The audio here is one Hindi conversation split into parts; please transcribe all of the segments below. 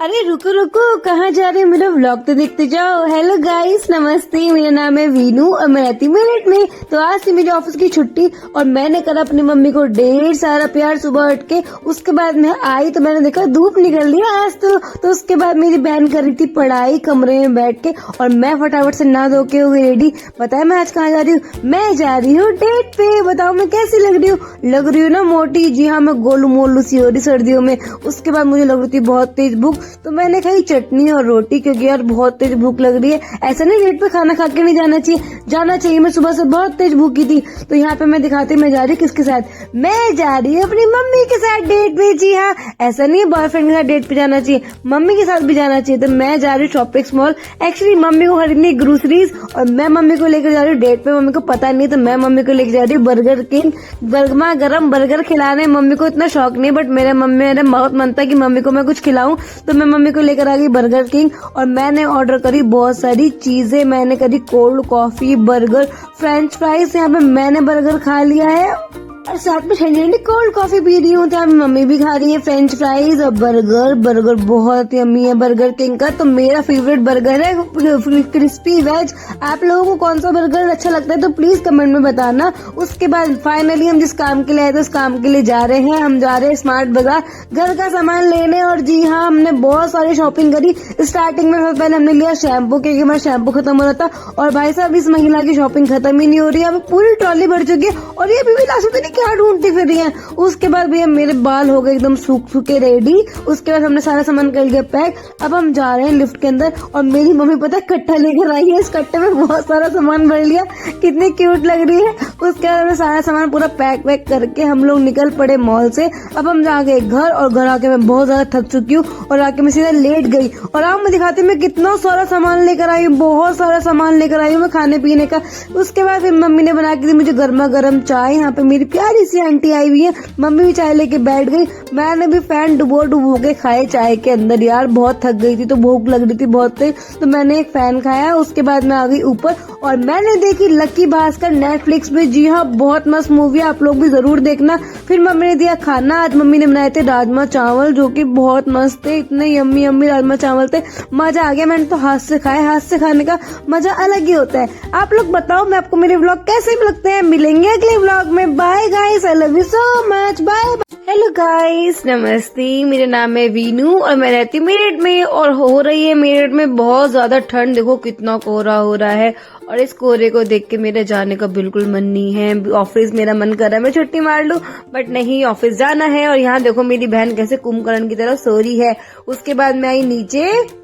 अरे रुको रुको, कहाँ जा रहे हो? मेरा व्लॉग तो देखते जाओ। हेलो गाइस, नमस्ते, मेरा नाम है वीनू और मैं रहती हूँ मेरठ में। तो आज थी मेरी ऑफिस की छुट्टी और मैंने करा अपनी मम्मी को ढेर सारा प्यार सुबह उठ के। उसके बाद मैं आई तो मैंने देखा धूप निकल रही है आज तो उसके बाद मेरी बहन कर रही थी पढ़ाई कमरे में बैठ के और मैं फटाफट से नहा धो के हो गई रेडी। बताया मैं आज कहाँ जा रही हूँ? मैं जा रही हूँ डेट पे। बताओ मैं कैसी लग रही हूँ? लग रही हूँ ना मोटी। जी हाँ, मैं गोलू मोलू सी हो रही सर्दियों में। उसके बाद मुझे लग रही थी बहुत तेज भूख तो मैंने खाई चटनी और रोटी क्योंकि यार बहुत तेज भूख लग रही है। ऐसा नहीं डेट पे खाना खा के नहीं जाना चाहिए। मैं सुबह से बहुत तेज भूखी थी। तो यहाँ पे मैं दिखाती मैं जा रही हूँ किसके साथ? मैं जा रही हूँ अपनी मम्मी के साथ डेट पे। जी हाँ, ऐसा नहीं है बॉयफ्रेंड के साथ डेट पे जाना चाहिए, मम्मी के साथ भी जाना चाहिए। तो मैं जा रही हूँ शॉपिंग मॉल। एक्चुअली मम्मी को खरीदनी ग्रोसरीज और मैं मम्मी को लेकर जा रही हूँ डेट पे। मम्मी को पता नहीं तो मैं मम्मी को लेकर जा रही हूँ बर्गर किंग। गर्मा गर्म बर्गर खिलाने। मम्मी को इतना शौक नहीं बट मेरा बहुत मन था कि मम्मी को मैं कुछ खिलाऊं तो मैं मम्मी को लेकर आ गई बर्गर किंग। और मैंने ऑर्डर करी बहुत सारी चीजें। मैंने करी cold coffee, burger, French fries. यहाँ पे मैंने बर्गर खा लिया है और साथ में ठंडी ठंडी कोल्ड कॉफी पी रही हूँ। तो मम्मी भी खा रही है फ्रेंच फ्राइज और बर्गर बहुत यम्मी है बर्गर किंग का। तो मेरा फेवरेट बर्गर है क्रिस्पी वेज। आप लोगों को कौन सा बर्गर अच्छा लगता है तो प्लीज कमेंट में बताना। उसके बाद फाइनली हम जिस काम के लिए आए थे उस काम के लिए जा रहे हैं। हम जा रहे हैं स्मार्ट बाजार घर का सामान लेने। और जी हाँ, हमने बहुत सारी शॉपिंग करी। स्टार्टिंग में पहले हमने लिया शैम्पू क्योंकि हमारा शैम्पू खत्म हो रहा था। और भाई साहब इस महिला की शॉपिंग खत्म ही नहीं हो रही है। अब पूरी ट्रॉली भर चुकी है और ये भी लास्ट क्या ढूंढती फिर रही है। उसके बाद भैया मेरे बाल हो गए एकदम सूखे रेडी। उसके बाद हमने सारा सामान कर लिया पैक। अब हम जा रहे हैं लिफ्ट के अंदर और मेरी मम्मी पता है कट्टा लेकर आई है। इस कट्टे में बहुत सारा सामान भर लिया। कितनी क्यूट लग रही है। उसके बाद हमने सारा सामान पूरा पैक करके हम लोग निकल पड़े मॉल से। अब हम जा गए घर और घर आके मैं बहुत ज्यादा थक चुकी हूँ और आके मैं सीधा लेट गई। और अब मैं दिखाती हूँ मैं कितना सारा सामान लेकर आई हूँ। बहुत सारा सामान लेकर आई हूँ मैं खाने पीने का। उसके बाद फिर मम्मी ने बना के दी मुझे गर्मा गर्म चाय। यहाँ पे मेरी प्यारी सी आंटी आई हुई है। मम्मी भी चाय लेके बैठ गई। मैंने भी फैन डुबो के खाए चाय के अंदर। यार बहुत थक गई थी तो भूख लग रही थी बहुत तेज तो मैंने एक फैन खाया। उसके बाद मैं आ गई ऊपर और मैंने देखी लकी भास्कर नेटफ्लिक्स पे। जी हाँ, बहुत मस्त मूवी है, आप लोग भी जरूर देखना। फिर मम्मी ने दिया खाना। आज मम्मी ने बनाए थे राजमा चावल जो कि बहुत मस्त थे। इतने यम्मी यम्मी राजमा चावल थे, मजा आ गया। मैंने तो हाथ से खाए। हाथ से खाने का मजा अलग ही होता है। आप लोग बताओ मैं आपको मेरे व्लॉग कैसे लगते हैं? मिलेंगे अगले व्लॉग में। Bye guys, I love you so much, bye. Hello guys, नमस्ते, मेरा नाम है वीनू और मैं रहती हूँ मेरठ में। और हो रही है मेरठ में बहुत ज्यादा ठंड। देखो कितना कोहरा हो रहा है और इस कोहरे को देख के मेरे जाने का बिल्कुल मन नहीं है। ऑफिस मेरा मन कर रहा है मैं छुट्टी मार लूं बट नहीं, ऑफिस जाना है। और यहाँ देखो मेरी बहन कैसे कुंभकर्ण की तरह सो रही है। उसके बाद मैं आई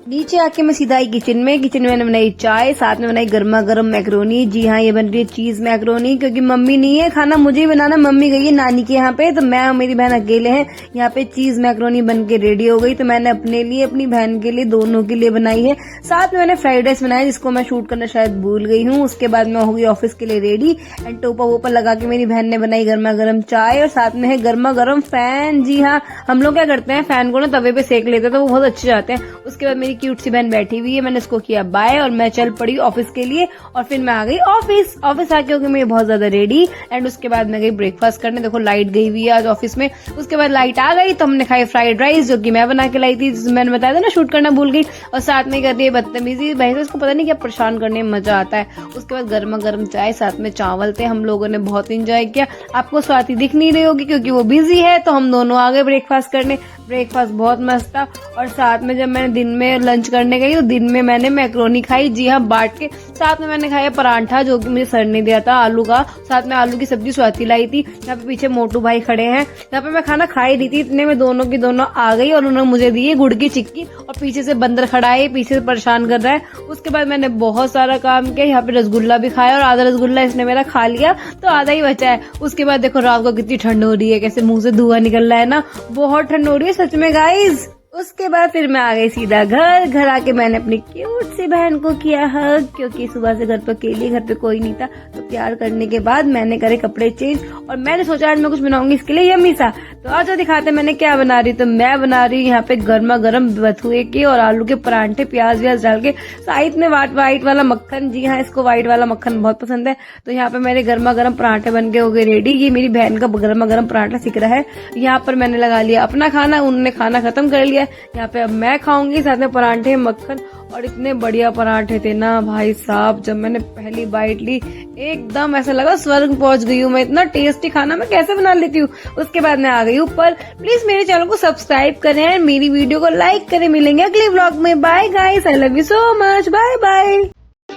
नीचे आके मैं सीधा आई किचन में मैंने बनाई चाय, साथ में बनाई गर्मा गर्म मैक्रोनी। जी हाँ, ये बन रही है चीज मैक्रोनी क्योंकि मम्मी नहीं है, खाना मुझे ही बनाना। मम्मी गई है नानी के यहाँ पे तो मैं और मेरी बहन अकेले हैं। यहाँ पे चीज मैक्रोनी बन के रेडी हो गई। तो मैंने अपने लिए अपनी बहन के लिए दोनों के लिए बनाई है। साथ में मैंने फ्राइड राइस बनाया जिसको मैं शूट करना शायद भूल गई हूँ। उसके बाद मैं हो गई ऑफिस के लिए रेडी एंड टोपा वोपा लगा के मेरी बहन ने बनाई गर्मा गर्म चाय और साथ में है गर्मा गर्म फैन। जी हाँ, हम लोग क्या करते हैं फैन को ना तवे पे सेक लेते हैं तो वो बहुत अच्छे जाते हैं। उसके बाद मेरी क्यूट सी बहन बैठी हुई है, मैंने उसको किया बाय और मैं चल पड़ी ऑफिस के लिए। और फिर मैं आ गई ऑफिस आके हो गई मैं बहुत ज्यादा रेडी एंड उसके बाद मैं गई ब्रेकफास्ट करने। देखो लाइट गई हुई है आज ऑफिस में। उसके बाद लाइट आ गई तो हमने खाई फ्राइड राइस जो कि मैं बना के लाई थी, मैंने बताया था ना शूट करना भूल गई। और साथ में कर रही है बदतमीजी भाई, उसको पता नहीं क्या परेशान करने में मजा आता है। उसके बाद गर्मा गर्म चाय, साथ में चावल थे। हम लोगों ने बहुत एंजॉय किया। आपको स्वाति दिख नहीं रही होगी क्योंकि वो बिजी है। तो हम दोनों आ गए ब्रेकफास्ट करने। ब्रेकफास्ट बहुत मस्त था। और साथ में जब मैंने दिन में लंच करने गई तो दिन में मैंने मैक्रोनी खाई। जी हाँ, बांट के। साथ में मैंने खाया परांठा जो कि मुझे सर ने दिया था आलू का। साथ में आलू की सब्जी स्वाति लाई थी। यहाँ पे पीछे मोटू भाई खड़े हैं। यहाँ पे मैं खाना खाई रही थी, इतने में दोनों की दोनों आ गई और उन्होंने मुझे दी गुड़ की चिक्की। और पीछे से बंदर खड़ा है, पीछे से परेशान कर रहा है। उसके बाद मैंने बहुत सारा काम किया। यहाँ पे रसगुल्ला भी खाया और आधा रसगुल्ला इसने मेरा खा लिया तो आधा ही बचा है। उसके बाद देखो रात को कितनी ठंड हो रही है, कैसे मुंह से धुआं निकल रहा है ना, बहुत ठंड हो रही है सच में गाइज। उसके बाद फिर मैं आ गई सीधा घर आके मैंने अपनी क्यूट सी बहन को किया हग क्योंकि सुबह से घर पर अकेली, घर पे कोई नहीं था। तो प्यार करने के बाद मैंने करे कपड़े चेंज और मैंने सोचा आज मैं कुछ बनाऊंगी इसके लिए यम्मी सा। तो आज जो दिखाते मैंने क्या बना रही, तो मैं बना रही हूँ यहाँ पे गर्मा गर्म बथुए के और आलू के परांठे प्याज व्याज डाल के, साइड में व्हाइट वाला मक्खन। जी हाँ, इसको व्हाइट वाला मक्खन बहुत पसंद है। तो यहाँ पे मेरे गर्मा गर्म परांठे बन के हो गए रेडी। ये मेरी बहन का गर्मा गर्म परांठा सीख रहा है। यहाँ पर मैंने लगा लिया अपना खाना, उन्होंने खाना खत्म कर लिया है। यहाँ पे अब मैं खाऊंगी, साथ में परांठे, मक्खन, और इतने बढ़िया पराठे थे ना भाई साहब। जब मैंने पहली बाइट ली एकदम ऐसा लगा स्वर्ग पहुंच गई हूँ मैं। इतना टेस्टी खाना मैं कैसे बना लेती हूँ। उसके बाद मैं आ गई ऊपर। प्लीज मेरे चैनल को सब्सक्राइब करें, मेरी वीडियो को लाइक करें। मिलेंगे अगले व्लॉग में। Bye guys, I love you so much. Bye bye.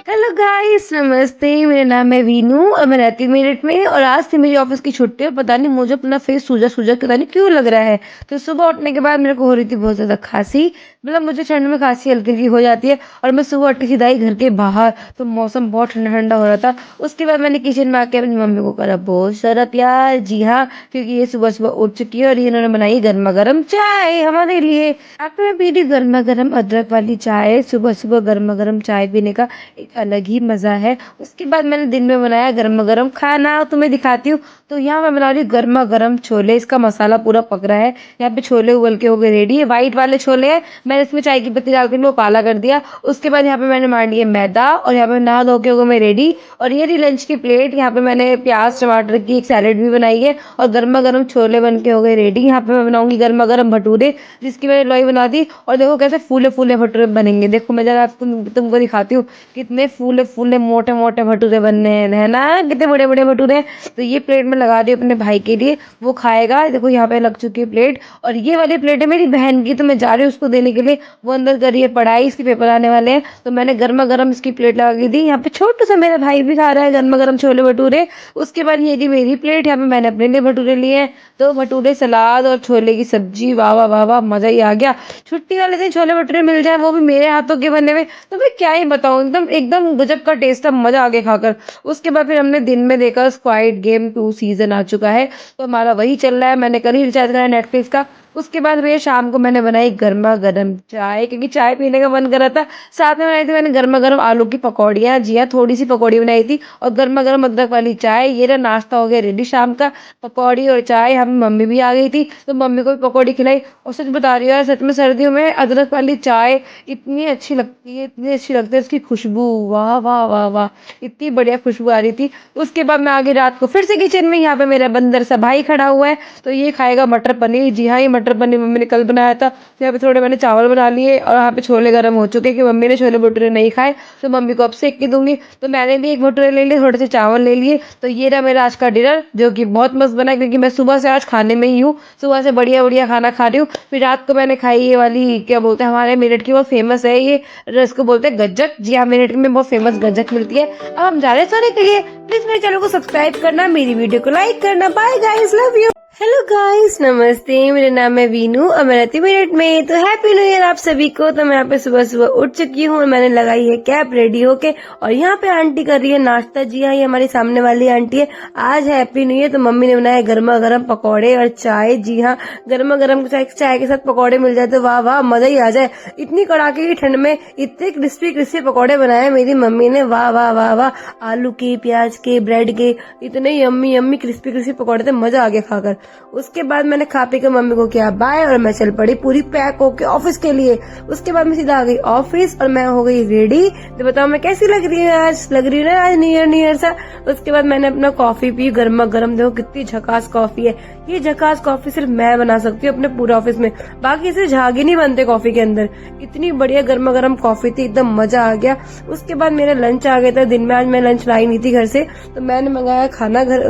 Hello guys, नमस्ते। मेरा नाम है वीनू और मैं रहती हूँ मेरठ में। और आज से मेरी ऑफिस की छुट्टी है। पता नहीं मुझे अपना फेस सूजा सूजा पता नहीं क्यों लग रहा है। तो सुबह उठने के बाद मेरे को हो रही थी बहुत ज्यादा खांसी। मतलब मुझे ठंड में खांसी हल्की हल्की हो जाती है। और मैं सुबह उठ के सीधा ही घर के बाहर, तो मौसम बहुत ठंडा ठंडा हो रहा था। उसके बाद मैंने किचन में आके अपनी मम्मी को करा बहुत सारा प्यार। जी हाँ, क्योंकि ये सुबह सुबह उठ चुकी है और ये इन्होंने बनाई गर्मा गर्म चाय हमारे लिए। आपको मैं पी रही गर्मा गर्म अदरक वाली चाय। सुबह सुबह गर्मा गर्म चाय पीने का एक अलग ही मजा है। उसके बाद मैंने दिन में बनाया गर्मा गर्म खाना, तुम्हें दिखाती हूँ। तो यहाँ मैं बना रही हूँ गर्मा गर्म छोले। इसका मसाला पूरा पक रहा है। यहाँ पे छोले उबल के हो गए रेडी है। व्हाइट वाले छोले हैं। मैंने इसमें चाय की पत्ती डाल के वो काला कर दिया। उसके बाद यहाँ पे मैंने मार लिया मैदा और यहाँ पे नहा धो के हो गए मैं रेडी। और ये रही लंच की प्लेट। यहाँ पे मैंने प्याज टमाटर की एक सैलेड भी बनाई है और गर्मा गर्म छोले बन के हो गए रेडी। यहाँ पे मैं बनाऊंगी गर्मा गर्म भटूरे, जिसकी मैंने लोई बना दी। और देखो कैसे फूले फूले भटूरे बनेंगे। देखो मैं जरा तुमको दिखाती हूँ कितने फूले फूले मोटे मोटे भटूरे बनने हैं, है ना, कितने बड़े बड़े भटूरे हैं। तो ये प्लेट में लगा दी अपने भाई के लिए, वो खाएगा। देखो यहाँ पे लग चुकी है प्लेट। और ये वाली प्लेट है मेरी बहन की, तो मैं जा रही हूँ उसको देने के लिए। वो अंदर कर रही है पढ़ाई, इसके पेपर आने वाले हैं। तो मैंने गर्मा गर्म इसकी प्लेट लगा के दी। यहाँ पे छोटू सा मेरा भाई भी खा रहा है गर्मा गर्म छोले भटूरे। उसके बाद ये दी मेरी प्लेट। यहाँ पे मैंने अपने लिए भटूरे लिए हैं। तो भटूरे, सलाद और छोले की सब्जी, वाह वाह वाह वाह, मजा ही आ गया। छुट्टी वाले दिन छोले भटूरे मिल जाए, वो भी मेरे हाथों के बने हुए, तो मैं क्या ही बताऊं, एकदम एकदम गजब का टेस्ट था। मजा आ गया खाकर। उसके बाद फिर हमने दिन में देखा स्क्वाड गेम 2 सीजन आ चुका है, तो हमारा वही चल रहा है। मैंने कल ही रिचार्ज कराया नेटफ्लिक्स का। उसके बाद भैया शाम को मैंने बनाई गर्मा गर्म चाय, क्योंकि चाय पीने का मन कर रहा था। साथ में बनाई थी मैंने गर्मा गर्म आलू की पकौड़ियाँ। जी हाँ, थोड़ी सी पकौड़ी बनाई थी और गर्मा गर्म अदरक वाली चाय। ये रहा नाश्ता हो गया रेडी शाम का। पकौड़ी और चाय। हम मम्मी भी आ गई थी, तो मम्मी को भी पकौड़ी खिलाई। और सच बता रही हूँ यार, सच में सर्दियों में अदरक वाली चाय इतनी अच्छी लगती है, इतनी अच्छी लगती है। इसकी खुशबू, वाह वाह वाह वाह, इतनी बढ़िया खुशबू आ रही थी। उसके बाद मैं आ गई रात को फिर से किचन में। यहाँ पे मेरा बंदर सा भाई खड़ा हुआ है, तो ये खाएगा मटर पनीर। जी हाँ, ये मटर पनीर मम्मी ने कल बनाया था। यहाँ पे थोड़े मैंने चावल बना लिए और यहाँ पे छोले गर्म हो चुके, कि मम्मी ने छोले भटूरे नहीं खाए, तो मम्मी को अब सेक के दूंगी। तो मैंने भी एक भटूरे ले लिए, थोड़े से चावल ले लिए। तो ये रहा मेरा आज का डिनर, जो कि बहुत मस्त बना, क्योंकि मैं सुबह से आज खाने में ही हूँ। सुबह से बढ़िया बढ़िया खाना खा रही हूँ। फिर रात को मैंने खाई ये वाली, क्या बोलते हैं, हमारे मेरठ की बहुत फेमस है ये, इसको बोलते हैं गज्जक। जी हाँ, मेरठ में बहुत फेमस गज्जक मिलती है। अब हम जा रहे हैं सोने के लिए। प्लीज मेरे चैनल को सब्सक्राइब करना, मेरी वीडियो को लाइक करना। Bye guys, love you. Hello guys, नमस्ते। मेरा नाम है वीनू और मैं रहती हूँ मेरठ में। तो हैप्पी न्यू ईयर आप सभी को। तो मैं यहाँ पे सुबह सुबह उठ चुकी हूँ और मैंने लगाई है कैप रेडी होके। और यहाँ पे आंटी कर रही है नाश्ता। जी हाँ, ये हमारी सामने वाली आंटी है। आज हैप्पी न्यू ईयर, तो मम्मी ने बनाया गर्मा गर्म पकौड़े और चाय। जी हाँ, गर्मा गर्म चाय के साथ पकौड़े मिल जाए तो वाह वाह, मजा ही आ जाए। इतनी कड़ाके की ठंड में इतने क्रिस्पी क्रिस्पी पकौड़े बनाए मेरी मम्मी ने, वाह वाह वाह वाह। आलू के, प्याज के, ब्रेड के, इतने यम्मी यम्मी क्रिस्पी क्रिस्पी पकौड़े थे, मजा आ गया खाकर। उसके बाद मैंने खा पी के मम्मी को किया बाय और मैं चल पड़ी पूरी पैक होके ऑफिस के लिए। उसके बाद मैं सीधा आ गई ऑफिस और मैं हो गई रेडी। तो बताओ मैं कैसी लग रही हूँ आज? लग रही हूँ ना आज न्यू ईयर सा। उसके बाद मैंने अपना कॉफी पी गर्मा गर्म। देखो कितनी झकास कॉफी है। ये झकास कॉफी सिर्फ मैं बना सकती हूँ अपने पूरे ऑफिस में, बाकी सिर्फ झाग ही नहीं बनते कॉफी के अंदर। इतनी बढ़िया गर्मा गर्म कॉफी थी, एकदम मजा आ गया। उसके बाद मेरा लंच आ गया था। दिन में आज मैं लंच लाई नहीं थी घर से, तो मैंने मंगाया खाना घर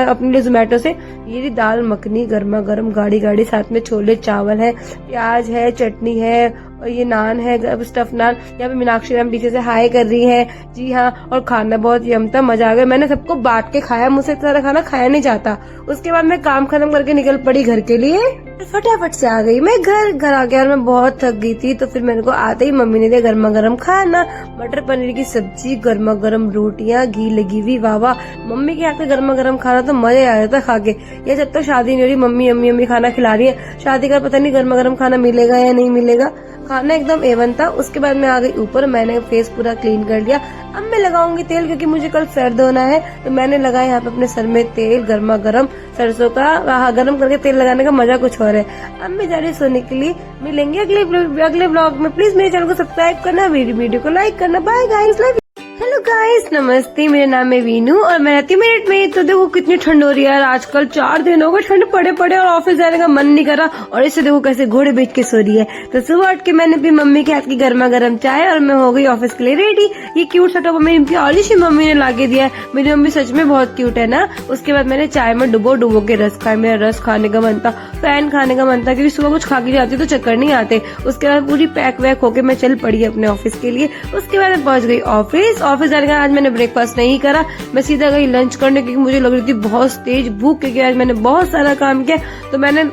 अपने लिए जोमेटो से। ये दाल मखनी गर्मा गर्म गाढ़ी गाढ़ी, साथ में छोले चावल है, प्याज है, चटनी है और ये नान है, स्टफ नान। यहाँ पे मीनाक्षी राम पीछे से हाय कर रही है। जी हाँ, और खाना बहुत यमता, मजा आ गया। मैंने सबको बांट के खाया, मुझसे इतना सारा खाना खाया नहीं जाता। उसके बाद मैं काम खत्म करके निकल पड़ी घर के लिए। फटाफट से आ गई मैं घर आ गया और मैं बहुत थक गई थी। तो फिर मेरे को आते ही मम्मी ने दिया गर्मा गर्म खाना, मटर पनीर की सब्जी, गर्मा गर्म रोटियां, घी लगी हुई, वाह वाह। मम्मी के हाथ का गर्मा गर्म खाना तो मजा आ जाता खा के। ये जब तक शादी नहीं हो रही मम्मी अम्मी अम्मी खाना खिला रही है, शादी का पता नहीं गर्मा गर्म खाना मिलेगा या नहीं मिलेगा। खाना एकदम एवन था। उसके बाद मैं आ गई ऊपर, मैंने फेस पूरा क्लीन कर लिया। अब मैं लगाऊंगी तेल, क्योंकि मुझे कल सर धोना है। तो मैंने लगाया यहाँ पे अपने सर में तेल गर्मा गर्म सरसों का। गरम करके तेल लगाने का मजा कुछ और है। अब मैं जा रही सोने के लिए। मिलेंगे अगले व्लॉग में। प्लीज मेरे चैनल को सब्सक्राइब करना, वीडियो को लाइक करना। Bye guys, love you. Hello guys नमस्ते, मेरा नाम है वीनू और मैं रहती हूँ मेरठ में। तो देखो कितनी ठंड हो रही है यार, आजकल 4 दिन हो गए ठंड पड़े पड़े और ऑफिस जाने का मन नहीं करा। और इससे देखो कैसे घोड़े बेच के सो रही है। तो सुबह उठ के मैंने भी मम्मी के हाथ की गर्मा गर्म चाय और मैं हो गई ऑफिस के लिए रेडी। ये क्यूट सा टॉप मेरी प्यारी सी मम्मी ने लाके दिया है। मेरी मम्मी सच में बहुत क्यूट है ना। उसके बाद मैंने चाय में डुबो के रस खाया। मेरा रस खाने का मन था, फैन खाने का मन था, क्योंकि सुबह कुछ खा के जाती तो चक्कर नहीं आते। उसके बाद पूरी पैक वैक होके मैं चल पड़ी अपने ऑफिस के लिए। उसके बाद मैं पहुंच गई ऑफिस जाने का। आज मैंने ब्रेकफास्ट नहीं करा, मैं सीधा गई लंच करने, क्योंकि मुझे लग रही थी बहुत तेज भूख, क्योंकि आज मैंने बहुत सारा काम किया। तो मैंने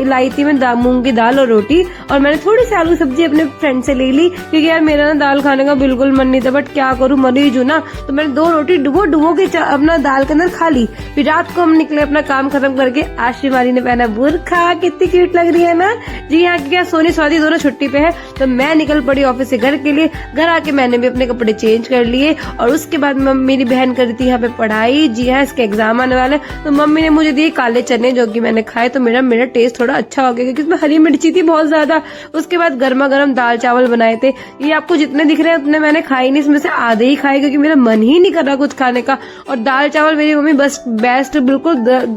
लाई थी मैं मूंग की दाल और रोटी, और मैंने थोड़ी सी आलू सब्जी अपने फ्रेंड से ले ली, क्योंकि यार मेरा ना दाल खाने का बिल्कुल मन नहीं था। बट क्या करूं, मरीज हूं ना। तो मैंने 2 रोटी डुबो के अपना दाल के अंदर खा ली। फिर रात को हम निकले अपना काम खत्म करके। आज शिवानी ने पहना बुर्खा, कितनी क्यूट लग रही है ना। जी हाँ, क्योंकि सोनी स्वाति दोनों छुट्टी पे है। तो मैं निकल पड़ी ऑफिस से घर के लिए। घर आके मैंने भी अपने कपड़े चेंज कर लिए, और उसके बाद मेरी बहन कर रही थी यहाँ पे पढ़ाई। जी हाँ, इसके एग्जाम आने वाले। तो मम्मी ने मुझे दिए काले चने, जो कि मैंने खाए। तो मेरा टेस्ट थोड़ा अच्छा हो गया, क्योंकि इसमें हरी मिर्ची थी बहुत ज्यादा। उसके बाद गर्मा गर्म दाल चावल बनाए थे। ये आपको जितने दिख रहे हैं उतने मैंने खाए नहीं, इसमें से आधे ही खाए, क्योंकि मेरा मन ही नहीं कर रहा कुछ खाने का। और दाल चावल मेरी मम्मी बस बेस्ट, बिल्कुल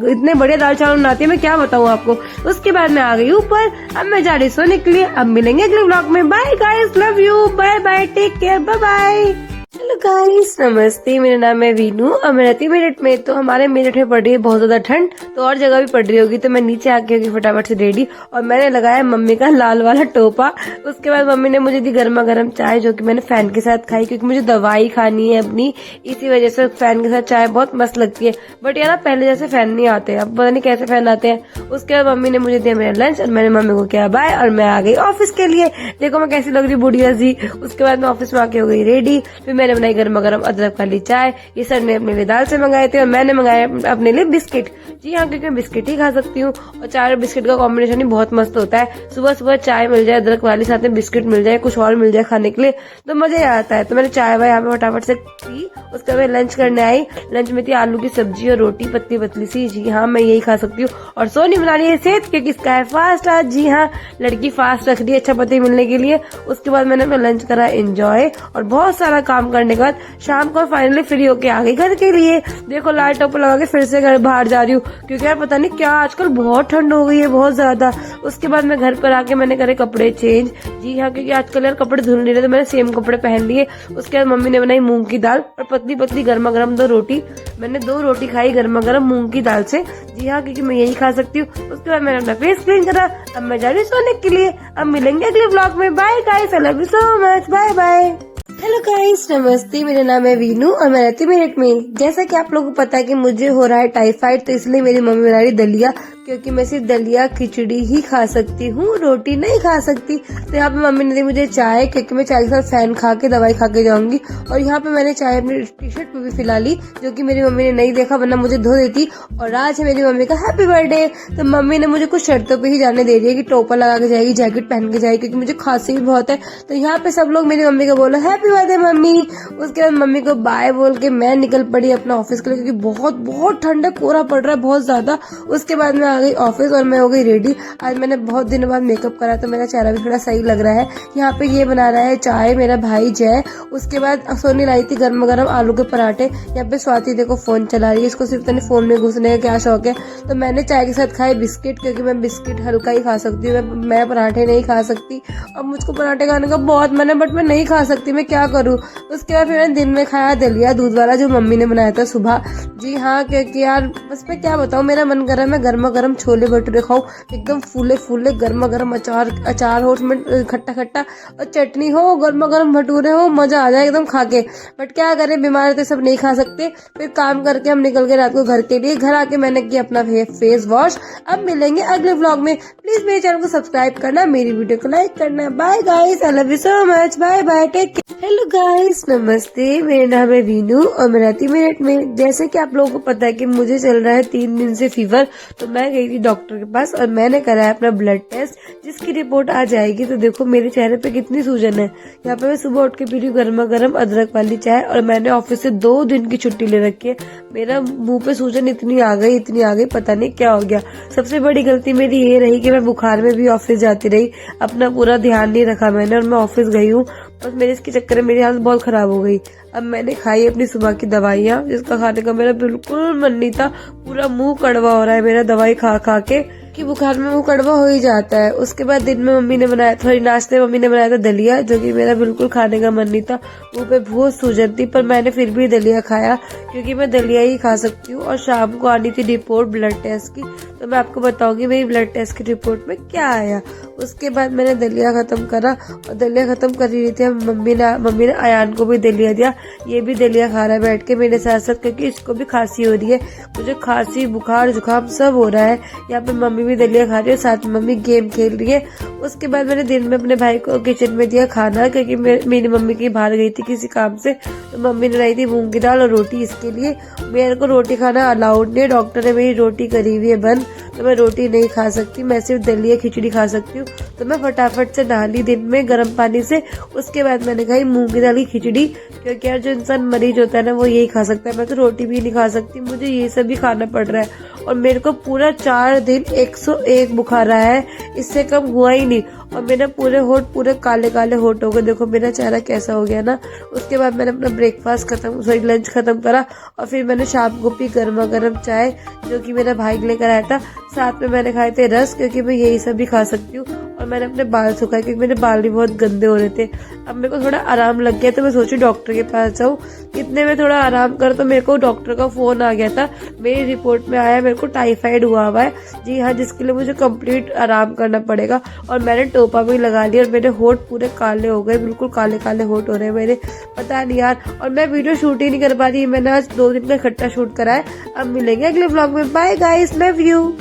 इतने बढ़िया दाल चावल बनाती है, मैं क्या बताऊँ आपको। उसके बाद मैं आ गई ऊपर। अब मैं जा रही सोने के लिए। अब मिलेंगे अगले व्लॉग में। Bye guys, love you, bye bye, take care, bye bye. Hello guys नमस्ते, मेरा नाम है वीनू और मैं रहती हूँ मेरठ में। तो हमारे मेरठ में पड़ रही है बहुत ज्यादा ठंड, तो और जगह भी पड़ रही होगी। तो मैं नीचे आके होगी फटाफट से रेडी, और मैंने लगाया मम्मी का लाल वाला टोपा। उसके बाद मम्मी ने मुझे दी गर्मा गर्म चाय, जो कि मैंने फैन के साथ खाई, क्योंकि मुझे दवाई खानी है अपनी। इसी वजह से फैन के साथ चाय बहुत मस्त लगती है। बट यार पहले जैसे फैन नहीं आते, अब पता नहीं कैसे फैन आते हैं। उसके बाद मम्मी ने मुझे दिया मेरा लंच, और मैंने मम्मी को किया बाय, और मैं आ गई ऑफिस के लिए। देखो मैं कैसी लग रही बुढ़िया सी। उसके बाद मैं ऑफिस में आके हो गई रेडी। फिर मैंने बनाई गर्मा गर्म अदरक वाली चाय। ये सर ने अपने लिए दाल से मंगाए थे, और मैंने मंगाए अपने लिए बिस्किट। जी हाँ, क्योंकि मैं बिस्किट ही खा सकती हूँ, और चाय और बिस्किट का कॉम्बिनेशन ही बहुत मस्त होता है। सुबह सुबह चाय मिल जाए अदरक वाली, साथ में बिस्किट मिल जाए, कुछ और मिल जाए खाने के लिए, तो मजा आता है। तो मैंने चाय वाय यहाँ पे फटाफट से पी। उसके बाद लंच करने आई। लंच में थी आलू की सब्जी और रोटी, पतली पतली सी। जी हाँ, मैं यही खा सकती हूँ। और सोनी बना रही है सेहत, क्योंकि इसका है फास्ट आज। जी हाँ, लड़की फास्ट रख रही है अच्छा पति मिलने के लिए। उसके बाद मैंने अपना लंच करा एंजॉय, और बहुत सारा काम करने के बाद शाम को फाइनली फ्री होके आ गई घर के लिए। देखो लाल टोपा लगा के फिर से घर बाहर जा रही हूँ, क्योंकि यार पता नहीं क्या आजकल बहुत ठंड हो गई है, बहुत ज्यादा। उसके बाद मैं घर पर आके मैंने करे कपड़े चेंज। जी हाँ, क्योंकि आजकल यार कपड़े धुल नहीं रहे, तो मैंने सेम कपड़े पहन लिए। उसके बाद मम्मी ने बनाई मूंग की दाल और पतली पतली गर्मा गर्म 2 रोटी। मैंने 2 रोटी खाई गर्मा गर्म मूंग की दाल से। जी हाँ, क्योंकि मैं यही खा सकती हूँ। उसके बाद मैंने अपना फेस क्लीन करा। अब मैं जा रही हूँ सोने के लिए। अब मिलेंगे अगले व्लॉग में। Bye guys, I love you so much, bye bye. Hello guys नमस्ते, मेरा नाम है वीनू और मैं रहती हूँ मेरठ में। जैसा कि आप लोगों को पता है कि मुझे हो रहा है टाइफाइड, तो इसलिए मेरी मम्मी बना रही दलिया, क्योंकि मैं सिर्फ दलिया खिचड़ी ही खा सकती हूँ, रोटी नहीं खा सकती। तो यहाँ पे मम्मी ने दी मुझे चाय, क्योंकि मैं चाय के साथ फैन खा के दवाई खा के जाऊंगी। और यहाँ पे मैंने चाय अपनी टी शर्ट पे भी फिला ली, जो कि मेरी मम्मी ने नहीं देखा, वरना मुझे धो देती। और आज है मेरी मम्मी का हैप्पी बर्थडे। तो मम्मी ने मुझे कुछ शर्तों पे ही जाने दे रही है, कि टोपा लगा के जाएगी, जैकेट पहन के जाएगी, क्योंकि मुझे खांसी भी बहुत है। तो यहाँ पे सब लोग मेरी मम्मी को बोलो हैप्पी बर्थडे मम्मी। उसके बाद मम्मी को बाय बोल के मैं निकल पड़ी अपना ऑफिस के लिए, क्योंकि बहुत बहुत ठंड है, कोहरा पड़ रहा है बहुत ज्यादा। उसके बाद मैं आ गई ऑफिस और मैं हो गई रेडी। आज मैंने बहुत दिनों बाद मेकअप करा, तो मेरा चेहरा भी थोड़ा सही लग रहा है। यहाँ पे ये बना रहा है चाय मेरा भाई जय। उसके बाद सोनी लाई थी गर्मा गर्म आलू के पराठे। यहाँ पे स्वाति देखो फोन चला रही है, इसको सिर्फ तने फोन में घुसने का क्या शौक है। तो मैंने चाय के साथ खाए बिस्किट, क्योंकि मैं बिस्किट हल्का ही खा सकती हूँ, मैं पराठे नहीं खा सकती। अब मुझको पराठे खाने का बहुत मन है, बट मैं नहीं खा सकती, मैं क्या करूँ। उसके बाद फिर मैंने दिन में खाया दलिया दूध वाला, जो मम्मी ने बनाया था सुबह। जी हाँ, क्योंकि यार बस मैं क्या बताऊँ, मेरा मन कर रहा है मैं गर्मा गर्म छोले भटूरे खाऊं, एकदम फूले फूले गर्मा गर्म, अचार हो उसमें खट्टा खट्टा, और चटनी हो, गर्मा गर्म भटूरे हो, मजा आ जाए एकदम खा के। बट क्या करें, बीमार तो सब नहीं खा सकते। फिर काम करके हम निकल गए रात को घर के लिए। घर आके मैंने किया अपना फेस वॉश। अब मिलेंगे अगले व्लॉग में। प्लीज मेरे चैनल को सब्सक्राइब करना, मेरी वीडियो को लाइक करना। Bye guys, I love you so much, bye bye, take care. Hello guys नमस्ते, मेरा नाम है वीनू और मैं रहती हूँ मेरठ में। जैसे कि आप लोगों को पता है कि मुझे चल रहा है 3 दिन से फीवर, तो मैं गई थी डॉक्टर के पास और मैंने कराया अपना ब्लड टेस्ट, जिसकी रिपोर्ट आ जाएगी। तो देखो मेरे चेहरे पे कितनी सूजन है। यहाँ पे मैं सुबह उठ के पी रही हूँ गर्मा गर्म अदरक वाली चाय, और मैंने ऑफिस से 2 दिन की छुट्टी ले रखी है। मेरा मुंह पे सूजन इतनी आ गई, पता नहीं क्या हो गया। सबसे बड़ी गलती मेरी ये रही कि मैं बुखार में भी ऑफिस जाती रही, अपना पूरा ध्यान नहीं रखा मैंने, और मैं ऑफिस गई हूँ बस मेरे इसके चक्कर में मेरी हालत बहुत खराब हो गई। अब मैंने खाई अपनी सुबह की दवाइयाँ, जिसका खाने का मेरा बिल्कुल मन नहीं था। पूरा मुंह कड़वा हो रहा है मेरा दवाई खा खा के, कि बुखार में मुंह कड़वा हो ही जाता है। उसके बाद दिन में मम्मी ने बनाया, थोड़ी नाश्ते मम्मी ने बनाया था दलिया, जो कि मेरा बिल्कुल खाने का मन नहीं था। मुंह पे बहुत सूजन थी, पर मैंने फिर भी दलिया खाया, क्योंकि मैं दलिया ही खा सकती हूँ। और शाम को आनी थी रिपोर्ट ब्लड टेस्ट की, तो मैं आपको बताऊंगी मेरी ब्लड टेस्ट की रिपोर्ट में क्या आया। उसके बाद मैंने दलिया खत्म करा, और दलिया खत्म कर रही थी मम्मी ने अयान को भी दलिया दिया। ये भी दलिया खा रहा है बैठ के मेरे साथ साथ, क्योंकि इसको भी खांसी हो रही है। मुझे खांसी, बुखार, जुकाम सब हो रहा है। यहाँ पे मम्मी भी दलिया खा रही है, साथ में मम्मी गेम खेल रही है। उसके बाद मैंने दिन में अपने भाई को किचन में दिया खाना, क्योंकि मेरी मम्मी कहीं बाहर गई थी किसी काम से, तो मम्मी ने लाई थी मूंग की दाल और रोटी इसके लिए। मेरे को रोटी खाना अलाउड नहीं है, डॉक्टर ने मेरी रोटी करी हुई है बंद, तो मैं रोटी नहीं खा सकती, मैं सिर्फ दलिया खिचड़ी खा सकती हूँ। तो मैं फटाफट से नहा ली दिन में गर्म पानी से। उसके बाद मैंने खाई मूंग की दाल की खिचड़ी, क्योंकि यार जो इंसान मरीज होता है ना वो यही खा सकता है। मैं तो रोटी भी नहीं खा सकती, मुझे ये सब भी खाना पड़ रहा है। और मेरे को पूरा 4 दिन 101 बुखार रहा है, इससे कम हुआ ही नहीं। और मेरे पूरे होठ पूरे काले काले होठ हो गए, देखो मेरा चेहरा कैसा हो गया ना। उसके बाद मैंने अपना ब्रेकफास्ट लंच खत्म करा, और फिर मैंने शाम को पी गर्मा गर्म चाय, जो कि मेरा भाई लेकर आया था। साथ में मैंने खाए थे रस, क्योंकि मैं यही सब भी खा सकती हूँ। और मैंने अपने बाल सुखाए, क्योंकि मेरे बाल भी बहुत गंदे हो रहे थे। अब मेरे को थोड़ा आराम लग गया, तो मैं सोची डॉक्टर के पास जाऊँ। इतने में थोड़ा आराम कर, तो मेरे को डॉक्टर का फोन आ गया था। मेरी रिपोर्ट में आया मेरे को टाइफाइड हुआ है। जी हाँ, जिसके लिए मुझे कंप्लीट आराम करना पड़ेगा। और मैंने टोपा भी लगा लिया, और मेरे होठ पूरे काले हो गए, बिल्कुल काले काले होठ हो रहे हैं मेरे, पता नहीं यार। और मैं वीडियो शूट ही नहीं कर पा रही, मैंने आज 2 दिन का इकट्ठा शूट करा है। अब मिलेंगे अगले व्लॉग में, bye guys, love you.